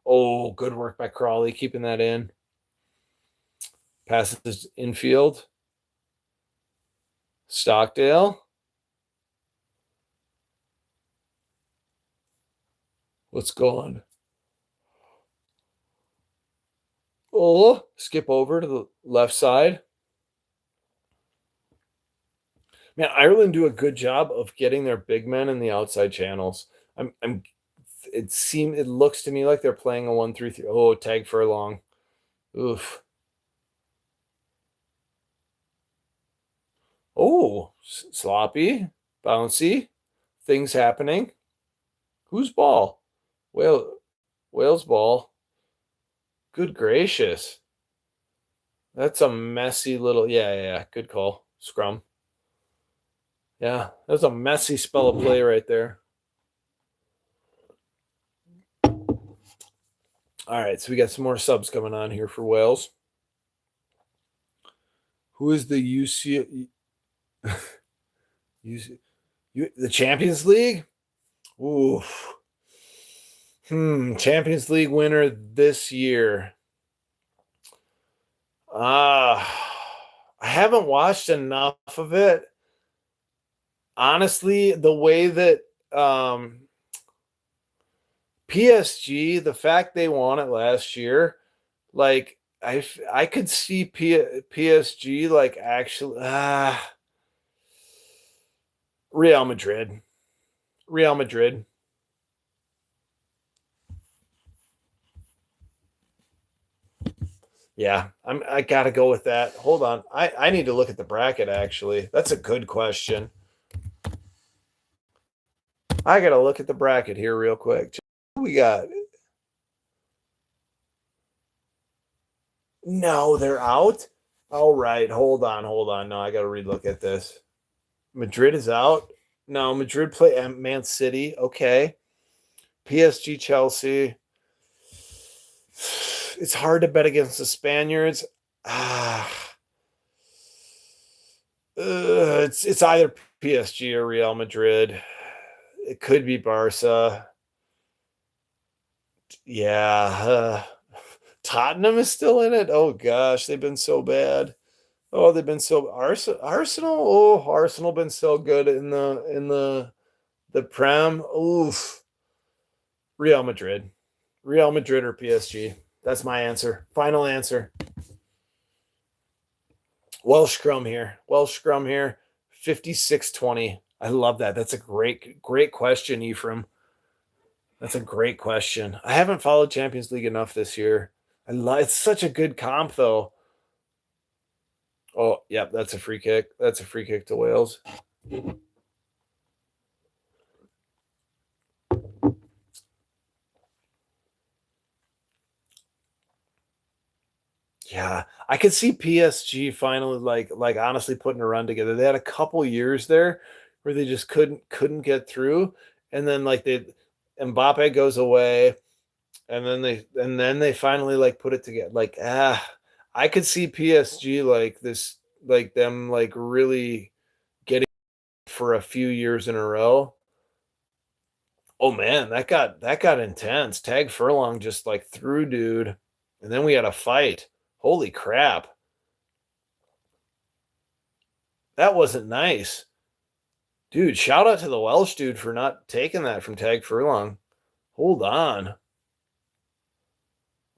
Oh, good work by Crawley, keeping that in. Passes infield. Stockdale. What's going? Oh, skip over to the left side. Man, Ireland do a good job of getting their big men in the outside channels. It looks to me like they're playing a 1-3-3. Oh, tag Furlong. Oof. Oh, sloppy, bouncy, things happening. Whose ball? Wales ball. Good gracious. That's a messy little. Yeah. Good call. Scrum. Yeah, that's a messy spell of play right there. All right, so we got some more subs coming on here for Wales. Who is the UC? The Champions League? Ooh. Champions League winner this year. I haven't watched enough of it. Honestly, the way that PSG, the fact they won it last year, like I could see PSG like actually Real Madrid. Real Madrid. Yeah, I gotta go with that. Hold on. I need to look at the bracket actually. That's a good question. I gotta look at the bracket here real quick. We got no, they're out. All right, hold on. No, I gotta relook at this. Madrid is out. No, Madrid play Man City. Okay. PSG Chelsea. It's hard to bet against the Spaniards. Ah, it's either PSG or Real Madrid. It could be Barca. Yeah. Tottenham is still in it. Oh gosh, they've been so bad. Oh, they've been so Arsenal. Oh, Arsenal been so good in the Prem. Oof. Real Madrid. Real Madrid or PSG. That's my answer. Final answer. Welsh scrum here. Welsh scrum here. 56-20. I love that. That's a great question, Ephraim. That's a great question. I haven't followed Champions League enough this year. It's such a good comp though. Oh, yep, that's a free kick. That's a free kick to Wales. Yeah, I could see PSG finally like honestly putting a run together. They had a couple years there where they just couldn't get through, and then like they Mbappe goes away, and then they finally like put it together. Like I could see PSG like this like them like really getting for a few years in a row. Oh man, that got intense. Tag Furlong just like threw dude, and then we had a fight. Holy crap. That wasn't nice. Dude, shout out to the Welsh dude for not taking that from Tag Furlong. Hold on.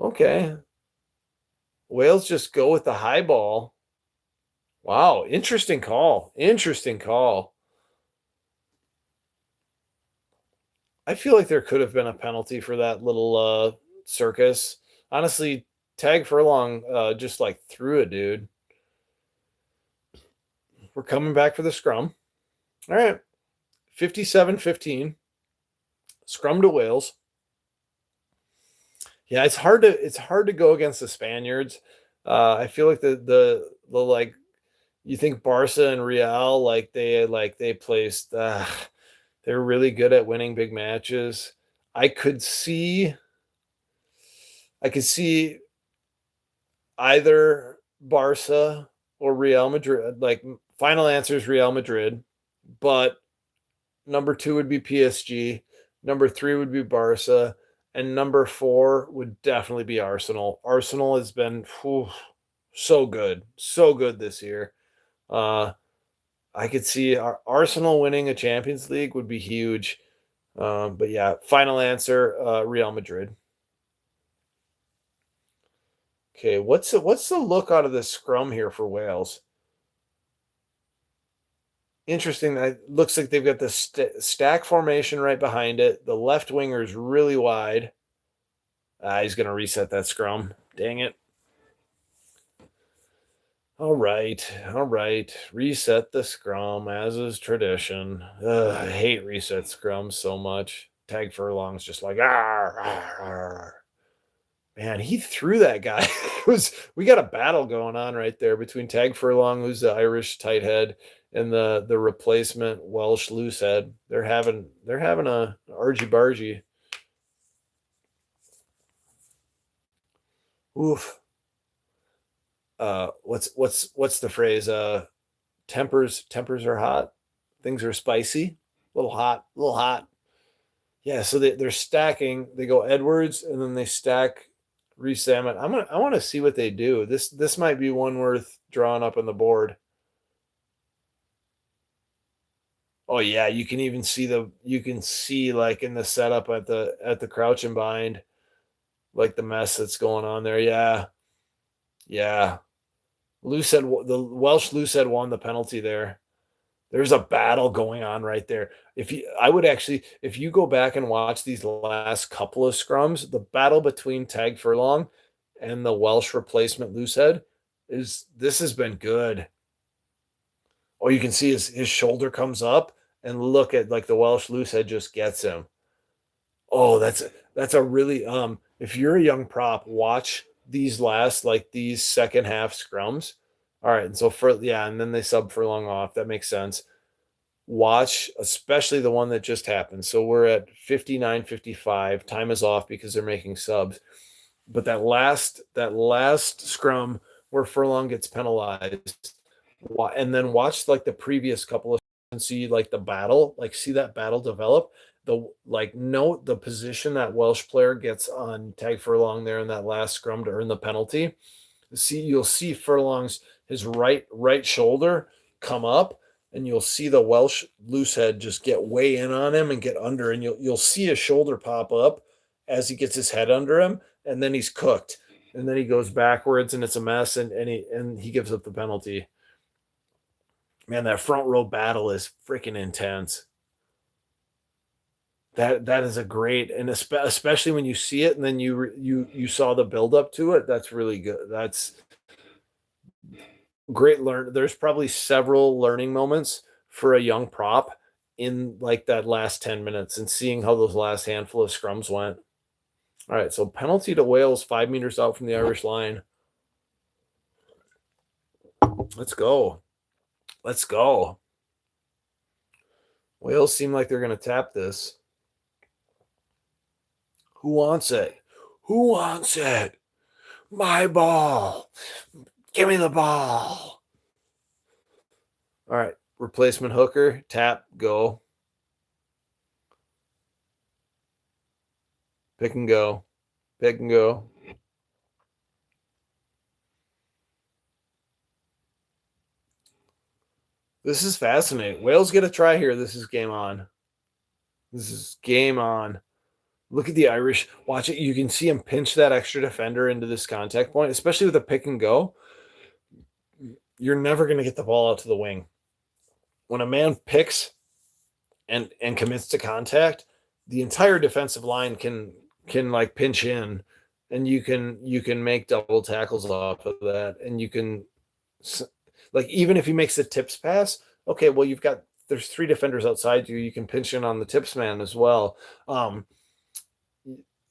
Okay. Wales just go with the high ball. Wow, interesting call. Interesting call. I feel like there could have been a penalty for that little circus. Honestly, Tag Furlong just like threw a dude. We're coming back for the scrum. All right. 57-15. Scrum to Wales. Yeah, it's hard to go against the Spaniards. I feel like the like you think Barca and Real like they placed they're really good at winning big matches. I could see I could see either Barca or Real Madrid. Like final answer is Real Madrid, but number two would be PSG. Number three would be Barca. And number four would definitely be Arsenal. Arsenal has been so good this year. Uh, I could see Arsenal winning a Champions League would be huge. But yeah, final answer: Real Madrid. Okay, what's the look out of this scrum here for Wales? Interesting. That looks like they've got the stack formation right behind it. The left winger is really wide. He's going to reset that scrum. Dang it. All right. All right. Reset the scrum as is tradition. I hate reset scrums so much. Tag Furlong's just like, ah, ah, ah. Man, he threw that guy. We got a battle going on right there between Tag Furlong, who's the Irish tight head, and the replacement Welsh loose head. They're having a argy bargy. Oof. What's the phrase? Tempers are hot. Things are spicy. A little hot. A little hot. Yeah, so they're stacking. They go Edwards and then they stack Reece Salmon. I want to see what they do. This might be one worth drawing up on the board. Oh yeah, you can see like in the setup at the crouch and bind, like the mess that's going on there. Yeah. Yeah. The Welsh Loosehead won the penalty there. There's a battle going on right there. If you go back and watch these last couple of scrums, the battle between Tag Furlong and the Welsh replacement Loosehead this has been good. Oh, you can see his shoulder comes up and look at like the Welsh Loosehead just gets him. Oh, that's a really if you're a young prop, watch these second half scrums. All right, and so for yeah, and then they sub Furlong off. That makes sense. watch, especially the one that just happened. So we're at 59-55. Time is off because they're making subs. But that last scrum where Furlong gets penalized, and then watch like the previous couple of and see like the battle, like see that battle develop. The like note the position that Welsh player gets on Tag Furlong there in that last scrum to earn the penalty. You'll see Furlong's his right shoulder come up, and you'll see the Welsh loose head just get way in on him and get under, and you'll see his shoulder pop up as he gets his head under him, and then he's cooked, and then he goes backwards, and it's a mess, and he gives up the penalty. Man, that front row battle is freaking intense. That is a great, and especially when you see it, and then you saw the build up to it. That's really good. That's great. There's probably several learning moments for a young prop in like that last 10 minutes and seeing how those last handful of scrums went. All right, so penalty to Wales, 5 meters out from the Irish line. Let's go. Let's go. Wales seem like they're going to tap this. Who wants it? Who wants it? My ball. Give me the ball. All right, replacement hooker, tap, go. Pick and go. Pick and go. This is fascinating. Wales get a try here. This is game on. This is game on. Look at the Irish. Watch it. You can see him pinch that extra defender into this contact point, especially with a pick and go. You're never going to get the ball out to the wing. When a man picks and commits to contact, the entire defensive line can like pinch in, and you can make double tackles off of that, and you can like even if he makes the tips pass, okay, well there's 3 defenders outside you. You can pinch in on the tips man as well.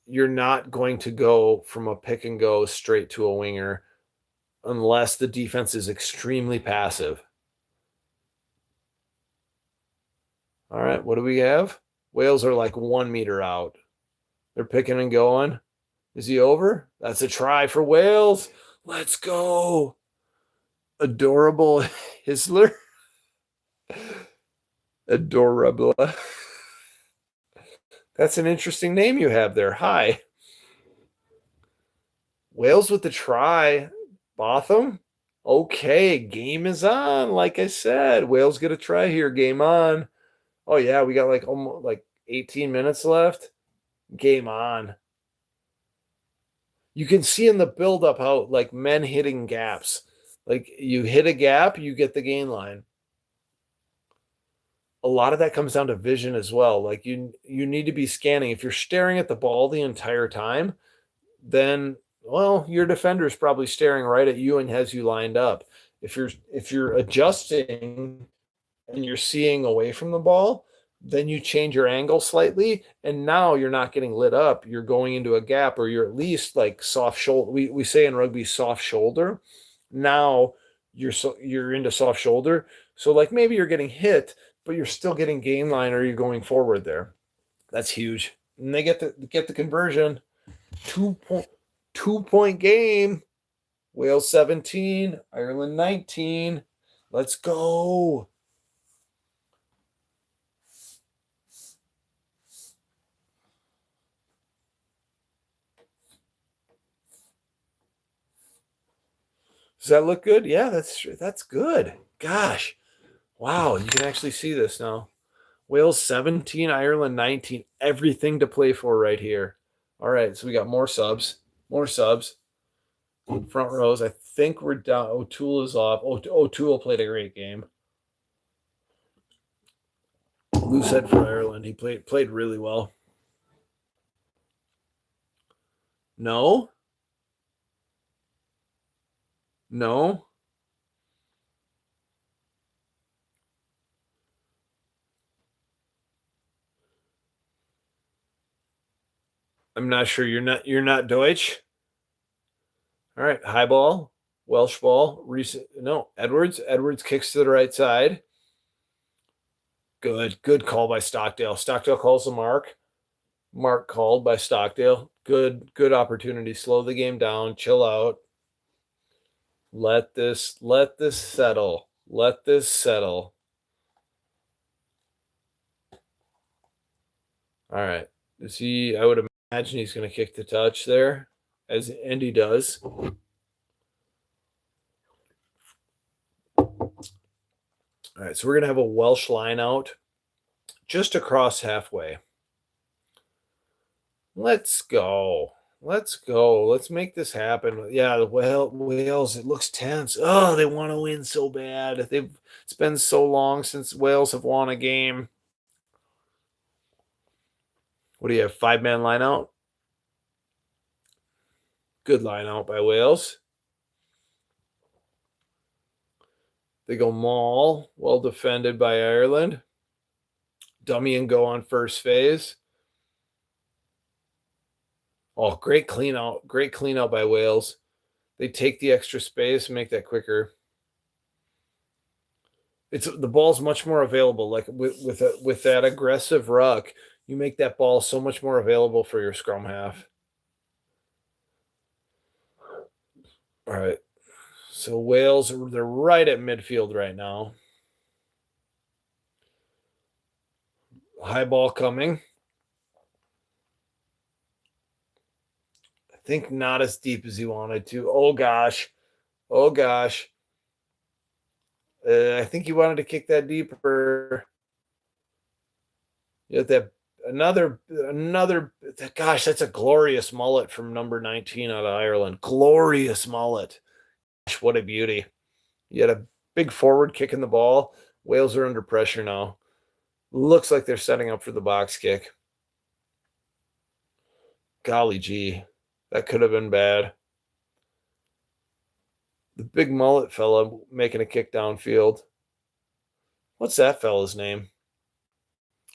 You're not going to go from a pick and go straight to a winger unless the defense is extremely passive. All right, what do we have? Wales are like 1 meter out. They're picking and going. Is he over? That's a try for Wales. Let's go. Adorable Hisler. Adorable. That's an interesting name you have there. Hi. Wales with the try. Botham. Okay, game is on. Like I said, Wales get a try here. Game on. Oh yeah, we got like almost like 18 minutes left. Game on. You can see in the buildup how like men hitting gaps. Like you hit a gap, you get the gain line. A lot of that comes down to vision as well. Like you need to be scanning. If you're staring at the ball the entire time, then well, your defender is probably staring right at you and has you lined up. If you're adjusting and you're seeing away from the ball, then you change your angle slightly, and now you're not getting lit up. You're going into a gap, or you're at least like soft shoulder. We say in rugby soft shoulder. Now you're into soft shoulder. So like maybe you're getting hit, but you're still getting gain line, or you're going forward there. That's huge. And they get the conversion. 2-point game. Wales 17, Ireland 19. Let's go. Does that look good? Yeah, that's good. Gosh. Wow, you can actually see this now. Wales 17, Ireland 19. Everything to play for right here. All right, so we got more subs. More subs. Front rows. I think we're down. O'Toole is off. O'Toole played a great game. Loose head for Ireland. He played really well. No. No. I'm not sure. You're not Deutsch. All right, high ball, Welsh ball. No, Edwards. Edwards kicks to the right side. Good call by Stockdale. Stockdale calls the mark. Mark called by Stockdale. Good opportunity. Slow the game down. Chill out. Let this settle. Let this settle. All right. I would imagine he's going to kick the touch there, and he does. All right, so we're going to have a Welsh line out just across halfway. Let's go. Let's go. Let's make this happen. Yeah, the Wales, it looks tense. Oh, they want to win so bad. It's been so long since Wales have won a game. What do you have? 5-man line out? Good line out by Wales. They go maul. Well defended by Ireland. Dummy and go on first phase. Oh, great clean out. Great clean out by Wales. They take the extra space and make that quicker. The ball's much more available. Like with that aggressive ruck, you make that ball so much more available for your scrum half. All right. So Wales, they're right at midfield right now. High ball coming. I think not as deep as he wanted to. Oh, gosh. Oh, gosh. I think he wanted to kick that deeper. You know, another. Gosh, that's a glorious mullet from number 19 out of Ireland. Glorious mullet. Gosh, what a beauty. You had a big forward kicking the ball. Wales are under pressure now. Looks like they're setting up for the box kick. Golly gee, that could have been bad. The big mullet fella making a kick downfield. What's that fella's name?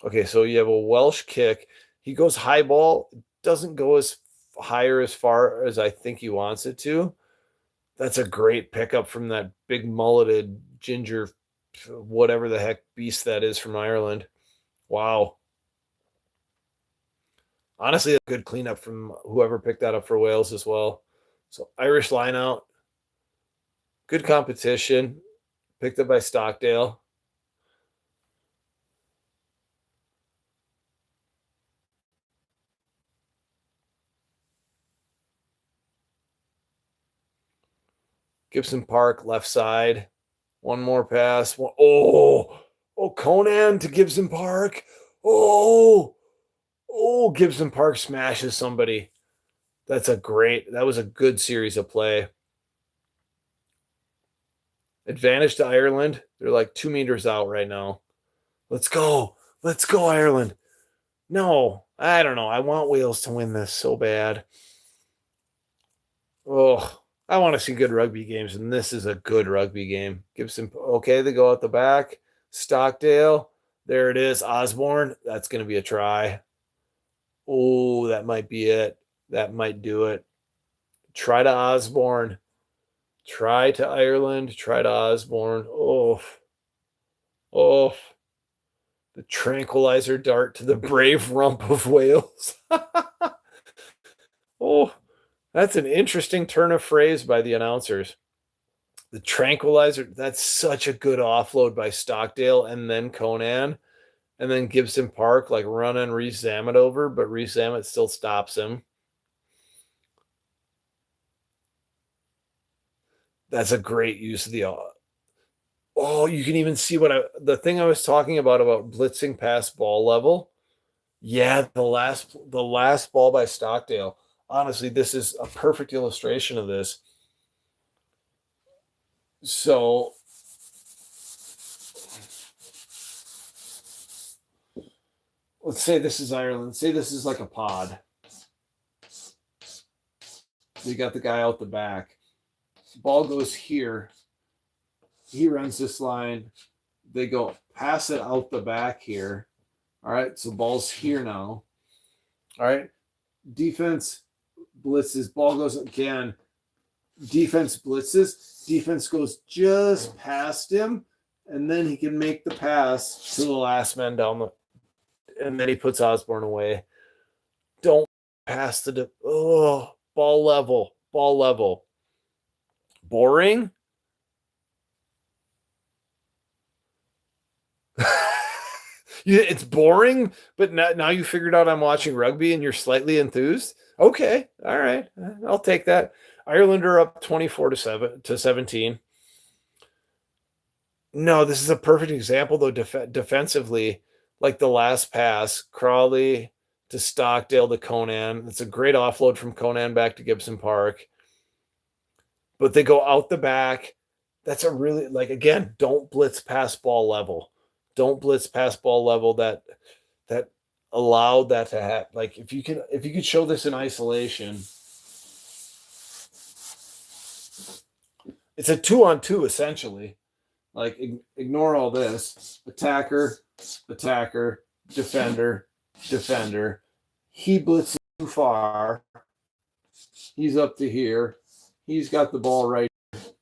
Okay, so you have a Welsh kick. He goes high ball. Doesn't go as high or as far as I think he wants it to. That's a great pickup from that big mulleted ginger, whatever the heck beast that is from Ireland. Wow. Honestly, a good cleanup from whoever picked that up for Wales as well. So Irish line out. Good competition. Picked up by Stockdale. Gibson Park, left side. One more pass. Oh, Conan to Gibson Park. Oh, Gibson Park smashes somebody. That was a good series of play. Advantage to Ireland. They're like 2 meters out right now. Let's go. Let's go, Ireland. No, I don't know. I want Wales to win this so bad. Oh, I want to see good rugby games, and this is a good rugby game. Gibson, okay, they go out the back. Stockdale, there it is. Osborne, that's going to be a try. Oh, that might be it. That might do it. Try to Osborne. Try to Ireland. Try to Osborne. Oh. The tranquilizer dart to the brave rump of Wales. Oh, that's an interesting turn of phrase by the announcers. The tranquilizer, that's such a good offload by Stockdale and then Conan. And then Gibson Park, like running Reese Zammit over, but Reese Zammit still stops him. That's a great use of the. Oh, you can even see the thing I was talking about blitzing past ball level. Yeah, the last ball by Stockdale. Honestly, this is a perfect illustration of this. So let's say this is Ireland. Say this is like a pod. You got the guy out the back. Ball goes here. He runs this line. They go pass it out the back here. All right, so ball's here now. All right, defense blitzes. Ball goes again. Defense blitzes. Defense goes just past him and then he can make the pass to the last man down the, and then he puts Osborne away. Don't pass the, ball level, ball level. Boring. It's boring, but now you figured out I'm watching rugby and you're slightly enthused. Okay, all right, I'll take that. Ireland are up 24 to 17. No, this is a perfect example though. Defensively, like the last pass, Crawley to Stockdale to Conan. It's a great offload from Conan back to Gibson Park, but they go out the back. That's a really, like, again, don't blitz pass ball level. Don't blitz pass ball level. That allowed that to happen. Like if you could show this in isolation, it's a 2-on-2 essentially. Like ignore all this. Attacker, attacker, defender, defender. He blitzes too far. He's up to here. He's got the ball right.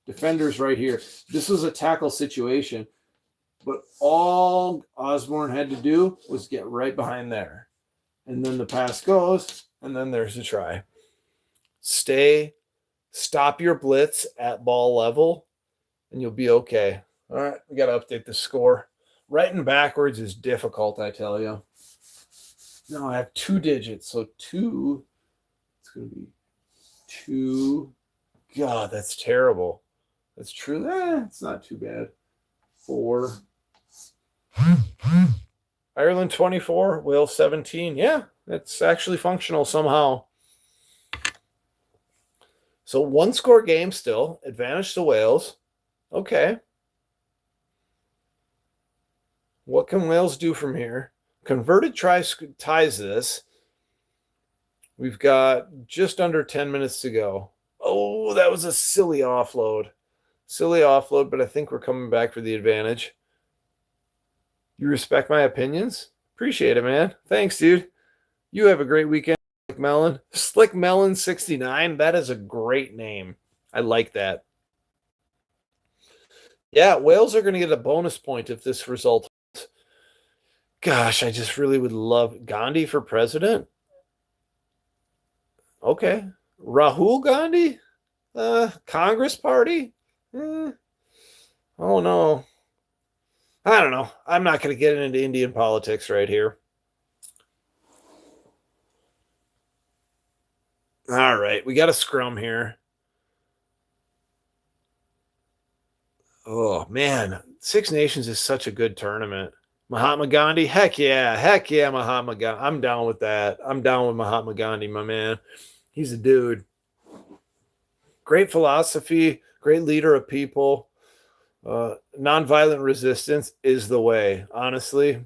Defender's right here. This was a tackle situation, but all Osborne had to do was get right behind there. And then the pass goes, and then there's a try. Stop your blitz at ball level, and you'll be okay. All right, we got to update the score. Writing backwards is difficult, I tell you. No, I have 2 digits, so 2, it's going to be 2. God, that's terrible. That's true. It's not too bad. 4. Ireland 24, Wales 17. Yeah, it's actually functional somehow. So 1-score game still. Advantage to Wales. Okay. What can Wales do from here? Converted try ties this. We've got just under 10 minutes to go. Oh, that was a silly offload. Silly offload, but I think we're coming back for the advantage. You respect my opinions? Appreciate it, man. Thanks, dude. You have a great weekend, Slick Melon. Slick Melon 69. That is a great name. I like that. Yeah, Wales are going to get a bonus point if this result. Gosh, I just really would love Gandhi for president. Okay. Rahul Gandhi? Congress Party? Oh, no. I don't know. I'm not going to get into Indian politics right here. All right. We got a scrum here. Oh, man. Six Nations is such a good tournament. Mahatma Gandhi? Heck yeah. Heck yeah, Mahatma Gandhi. I'm down with that. I'm down with Mahatma Gandhi, my man. He's a dude. Great philosophy, great leader of people. Nonviolent resistance is the way. Honestly,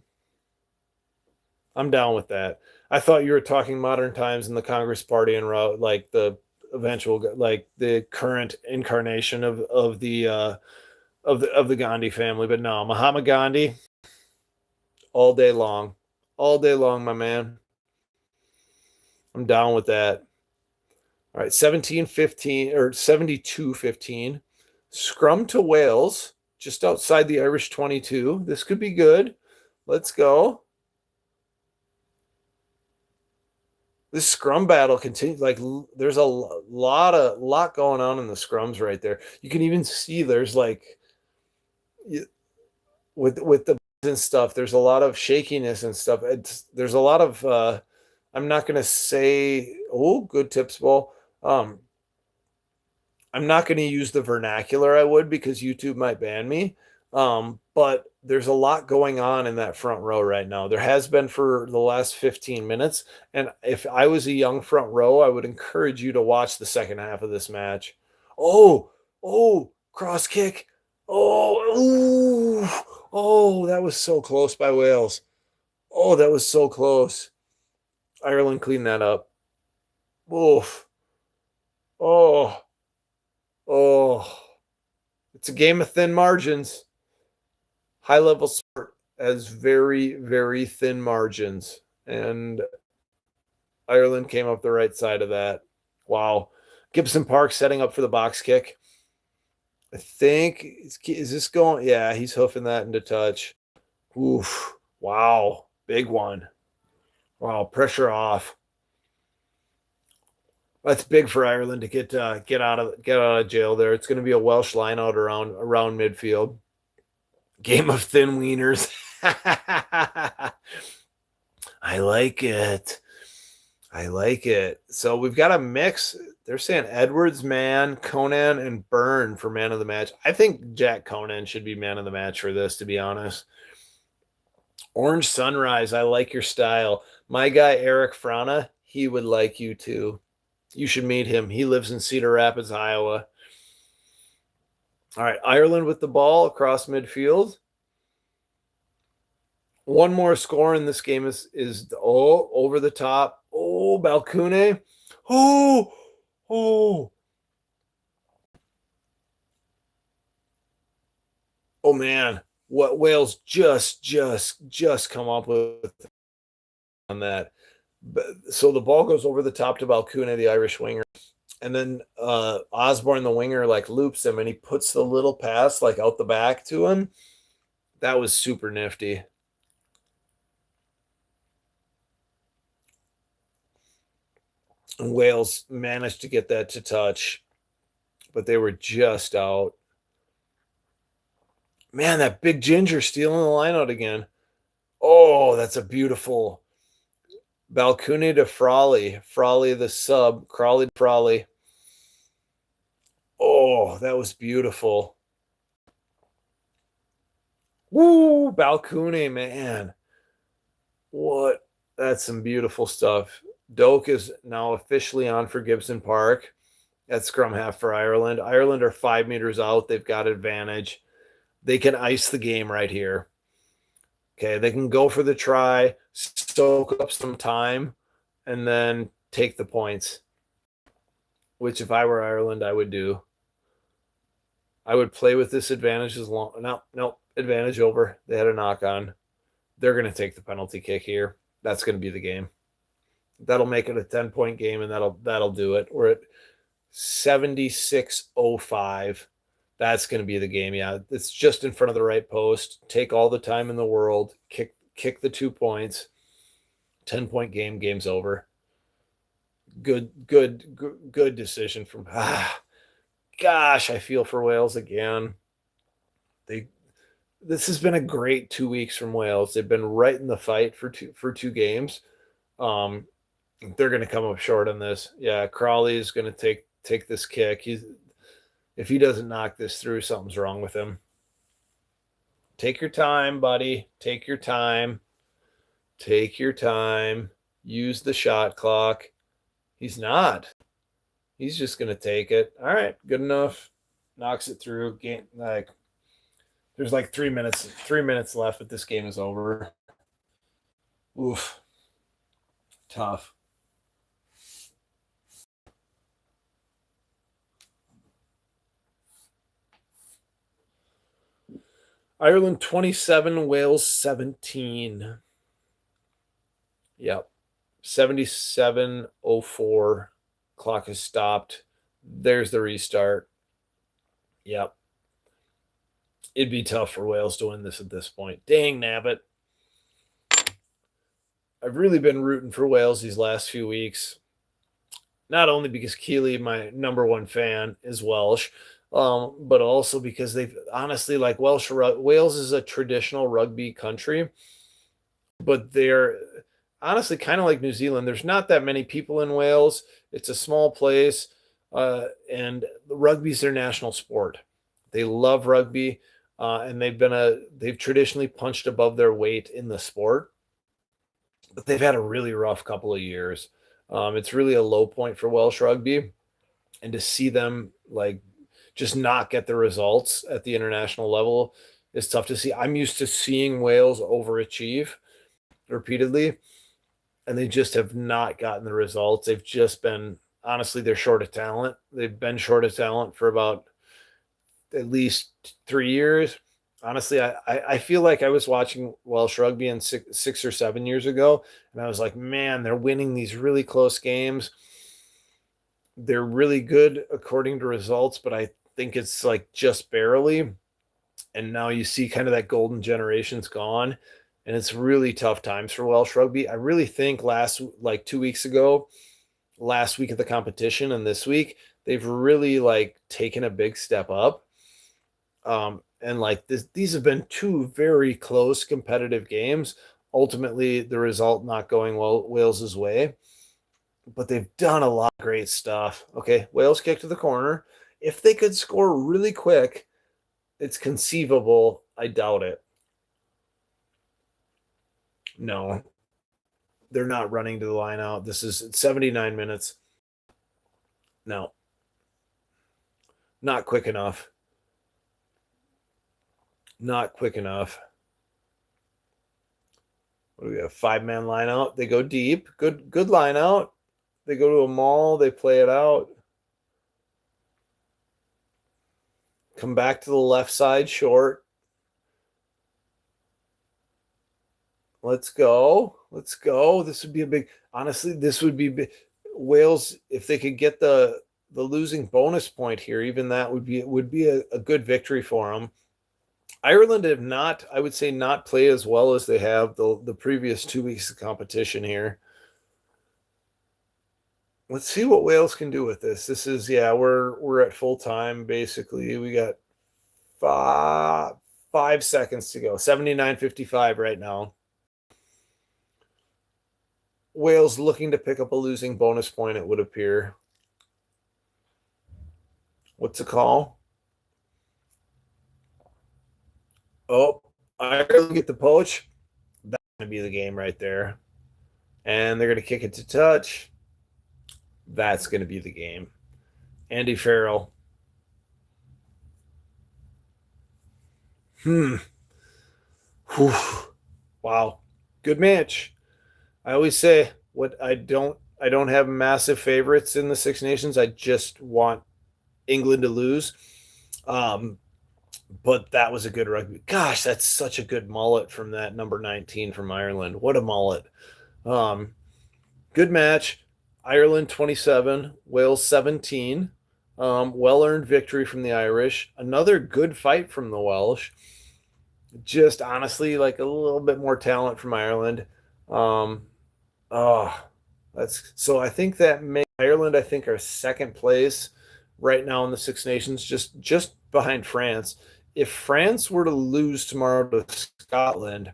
I'm down with that. I thought you were talking modern times in the Congress Party and like the eventual, like the current incarnation of the Gandhi family, but no, Mahatma Gandhi, all day long, my man. I'm down with that. All right, 17-15 or 72-15. Scrum to Wales, just outside the Irish 22. This could be good. Let's go. This scrum battle continues. Like there's a lot going on in the scrums right there. You can even see there's like with the and stuff. There's a lot of shakiness and stuff. There's a lot of. I'm not gonna say good tips ball. I'm not going to use the vernacular I would because YouTube might ban me. But there's a lot going on in that front row right now. There has been for the last 15 minutes. And if I was a young front row, I would encourage you to watch the second half of this match. Oh, cross kick. That was so close by Wales. Oh, that was so close. Ireland cleaned that up. Oof. Oh, it's a game of thin margins. High level sport has very, very thin margins. And Ireland came up the right side of that. Wow. Gibson Park setting up for the box kick. I think is this going? Yeah, he's hoofing that into touch. Oof! Wow, big one. Wow, pressure off. That's big for Ireland to get out of jail there. It's going to be a Welsh line out around midfield. Game of thin wieners. I like it. I like it. So we've got a mix. They're saying Edwards, man, Conan, and Byrne for man of the match. I think Jack Conan should be man of the match for this, to be honest. Orange Sunrise, I like your style. My guy Eric Frana, he would like you too. You should meet him. He lives in Cedar Rapids, Iowa. All right, Ireland with the ball across midfield. One more score in this game is over the top. Oh, Balcune. Oh, oh, oh man. What Wales just come up with on that. So the ball goes over the top to Balcune, the Irish winger, and then Osborne, the winger, like loops him, and he puts the little pass like out the back to him. That was super nifty. And Wales managed to get that to touch, but they were just out. Man, that big ginger stealing the line out again. Oh, that's a beautiful Balcony to Frawley. Frawley the sub. Crawley to Frawley. Oh, that was beautiful. Woo, Balcony, man. What? That's some beautiful stuff. Doak is now officially on for Gibson Park at scrum half for Ireland. Ireland are 5 meters out. They've got advantage. They can ice the game right here. Okay, they can go for the try, soak up some time, and then take the points. Which, if I were Ireland, I would do. I would play with this advantage as long. No, advantage over. They had a knock on. They're going to take the penalty kick here. That's going to be the game. That'll make it a 10-point game, and that'll do it. We're at 76-05. That's going to be the game. Yeah, it's just in front of the right post. Take all the time in the world. Kick the 2 points. 10-point game. Game's over. Good decision from. Gosh, I feel for Wales again. This has been a great 2 weeks from Wales. They've been right in the fight for two games. They're going to come up short on this. Yeah, Crawley is going to take this kick. If he doesn't knock this through, something's wrong with him. Take your time, buddy. Take your time. Take your time. Use the shot clock. He's not. He's just going to take it. All right, good enough. Knocks it through. There's like 3 minutes. 3 minutes left, but this game is over. Oof. Tough. Ireland 27, Wales 17. Yep. 77-04. Clock is stopped. There's the restart. Yep. It'd be tough for Wales to win this at this point. Dang, nabbit. I've really been rooting for Wales these last few weeks. Not only because Keeley, my number one fan, is Welsh, but also because they've honestly, like Wales is a traditional rugby country, but they're honestly kind of like New Zealand. There's not that many people in Wales. It's a small place, and rugby's their national sport. They love rugby, and they've traditionally punched above their weight in the sport, but they've had a really rough couple of years. It's really a low point for Welsh rugby, and to see them like just not get the results at the international level is tough to see. I'm used to seeing Wales overachieve repeatedly, and they just have not gotten the results. They've just been, honestly, they're short of talent. They've been short of talent for about at least 3 years. Honestly, I feel like I was watching Welsh rugby in 6 or 7 years ago, and I was like, man, they're winning these really close games. They're really good according to results, but think it's like just barely. And now you see kind of that golden generation's gone. And it's really tough times for Welsh rugby. I really think like 2 weeks ago, last week of the competition and this week, they've really like taken a big step up. And like these have been two very close competitive games. Ultimately, the result not going well Wales's way, but they've done a lot of great stuff. Okay, Wales kick to the corner. If they could score really quick, it's conceivable. I doubt it. No, they're not running to the line out. This is 79 minutes. No, not quick enough. Not quick enough. What do we have? 5-man line out. They go deep. Good line out. They go to a maul. They play it out. Come back to the left side short. Let's go. Let's go. This would be a big, honestly, this would be big. Wales, if they could get the losing bonus point here, even that would be a good victory for them. Ireland have not, I would say, not played as well as they have the previous 2 weeks of competition here. Let's see what Wales can do with this. This is, yeah, we're at full time basically. We got 5 seconds to go. 79:55 right now. Wales looking to pick up a losing bonus point, it would appear. What's the call? Oh, Ireland get the poach. That's going to be the game right there. And they're going to kick it to touch. That's going to be the game. Andy Farrell. Whew. Wow. Good match. I always say what I don't have massive favorites in the Six Nations. I just want England to lose. But that was a good rugby. Gosh, that's such a good mullet from that number 19 from Ireland. What a mullet. Good match. Ireland 27, Wales 17. Well-earned victory from the Irish. Another good fight from the Welsh. Just honestly, like a little bit more talent from Ireland. That's so. I think that Ireland, I think, are second place right now in the Six Nations, just behind France. If France were to lose tomorrow to Scotland,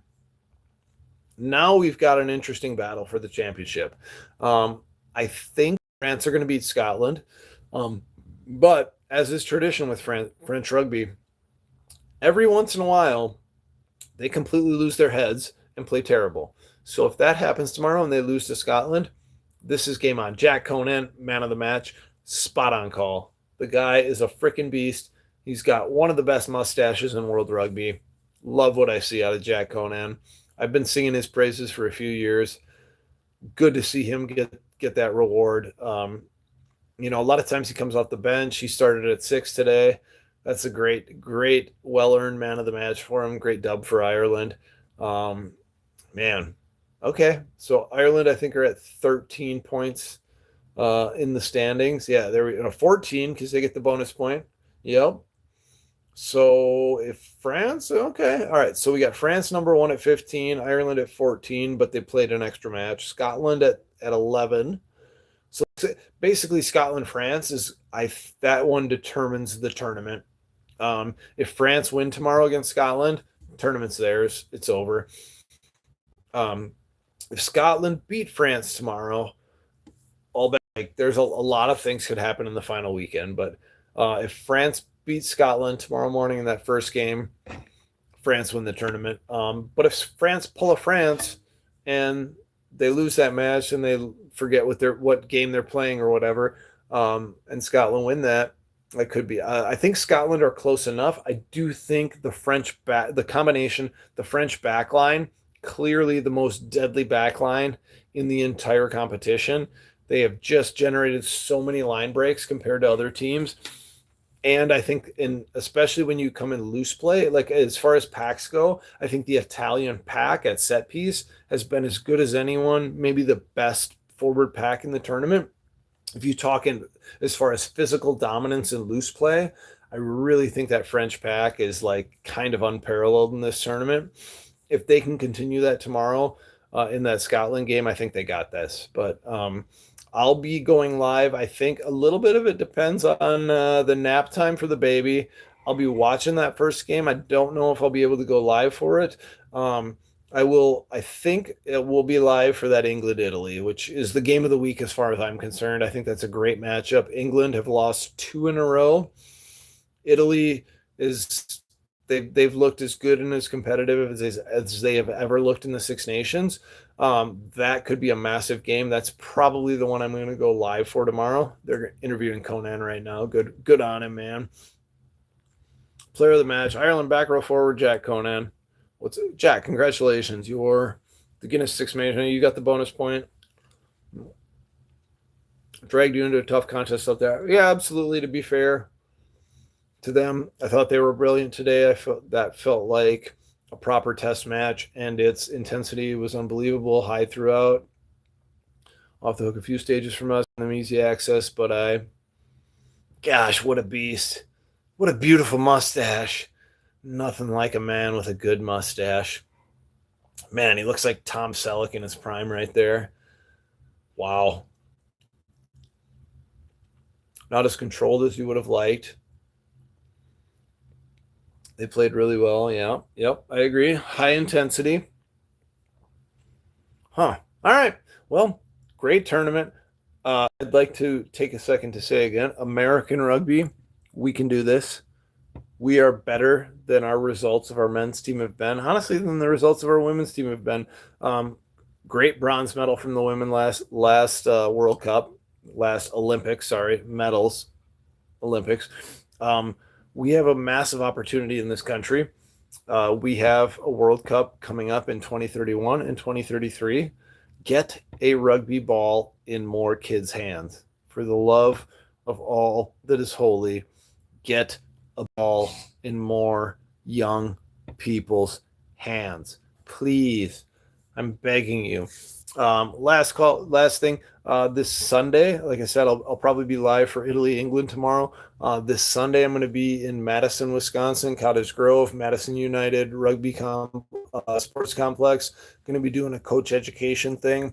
now we've got an interesting battle for the championship. I think France are going to beat Scotland, but as is tradition with French rugby, every once in a while they completely lose their heads and play terrible. So if that happens tomorrow and they lose to Scotland, this is game on. Jack Conan, man of the match, spot on call. The guy is a freaking beast. He's got one of the best mustaches in world rugby. Love what I see out of Jack Conan. I've been singing his praises for a few years. Good to see him get that reward. A lot of times he comes off the bench. He started at 6 today. That's a great, well-earned man of the match for him. Great dub for Ireland. Man. Okay. So Ireland, I think, are at 13 points in the standings. Yeah, they're 14 because they get the bonus point. Yep. So if France, okay. All right. So we got France number 1 at 15, Ireland at 14, but they played an extra match. Scotland at 11. So basically Scotland, France that one determines the tournament. If France win tomorrow against Scotland, tournament's theirs. It's over. If Scotland beat France tomorrow, all back, like, there's a lot of things could happen in the final weekend. But if France beats Scotland tomorrow morning in that first game, France win the tournament. But if France pull a France and they lose that match and they forget what game they're playing or whatever, and Scotland win that could be. I think Scotland are close enough. I do think the French the French back line, clearly the most deadly back line in the entire competition. They have just generated so many line breaks compared to other teams. And I think, especially when you come in loose play, like as far as packs go, I think the Italian pack at set piece has been as good as anyone, maybe the best forward pack in the tournament. If you talk in as far as physical dominance and loose play, I really think that French pack is like kind of unparalleled in this tournament. If they can continue that tomorrow in that Scotland game, I think they got this. But I'll be going live. I think a little bit of it depends on the nap time for the baby. I'll be watching that first game. I don't know if I'll be able to go live for it. I will. I think it will be live for that England Italy, which is the game of the week as far as I'm concerned. I think that's a great matchup. England have lost 2 in a row. Italy is they've looked as good and as competitive as they have ever looked in the Six Nations. That could be a massive game. That's probably the one I'm going to go live for tomorrow. They're interviewing Conan right now. Good on him, man. Player of the match, Ireland back row forward, Jack Conan. Jack? Congratulations, you're the Guinness Six Nations. You got the bonus point. Dragged you into a tough contest up there. Yeah, absolutely. To be fair to them, I thought they were brilliant today. Felt like a proper test match, and its intensity was unbelievable, high throughout. Off the hook a few stages from us, them easy access, but gosh, what a beast. What a beautiful mustache. Nothing like a man with a good mustache. Man, he looks like Tom Selleck in his prime right there. Wow. Not as controlled as you would have liked. They played really well. Yeah. Yep. I agree. High intensity. Huh. All right. Well, great tournament. I'd like to take a second to say again, American rugby, we can do this. We are better than our results of our men's team have been. Honestly, than the results of our women's team have been. Great bronze medal from the women last World Cup, last Olympics. Sorry, medals, Olympics. We have a massive opportunity in this country. We have a World Cup coming up in 2031 and 2033. Get a rugby ball in more kids' hands. For the love of all that is holy, get a ball in more young people's hands. Please. I'm begging you. Last thing. This Sunday, like I said, I'll probably be live for Italy, England tomorrow. This Sunday, I'm going to be in Madison, Wisconsin, Cottage Grove, Madison United Rugby Sports Complex. Going to be doing a coach education thing,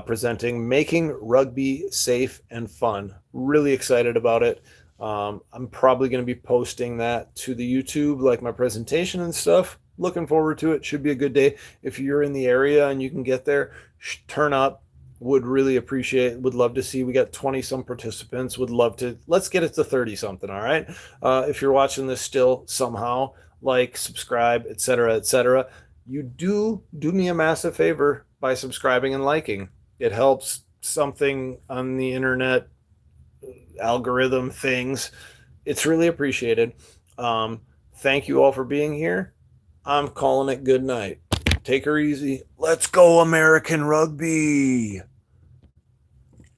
presenting Making Rugby Safe and Fun. Really excited about it. I'm probably going to be posting that to the YouTube, like my presentation and stuff. Looking forward to it. Should be a good day. If you're in the area and you can get there, turn up. Would really appreciate, would love to see. We got 20 some participants. Would love to, let's get it to 30 something. All right. If you're watching this still somehow, like, subscribe, etc., etc. You do me a massive favor by subscribing and liking. It helps something on the internet algorithm things. It's really appreciated. Thank you all for being here. I'm calling it good night. Take her easy. Let's go, American rugby.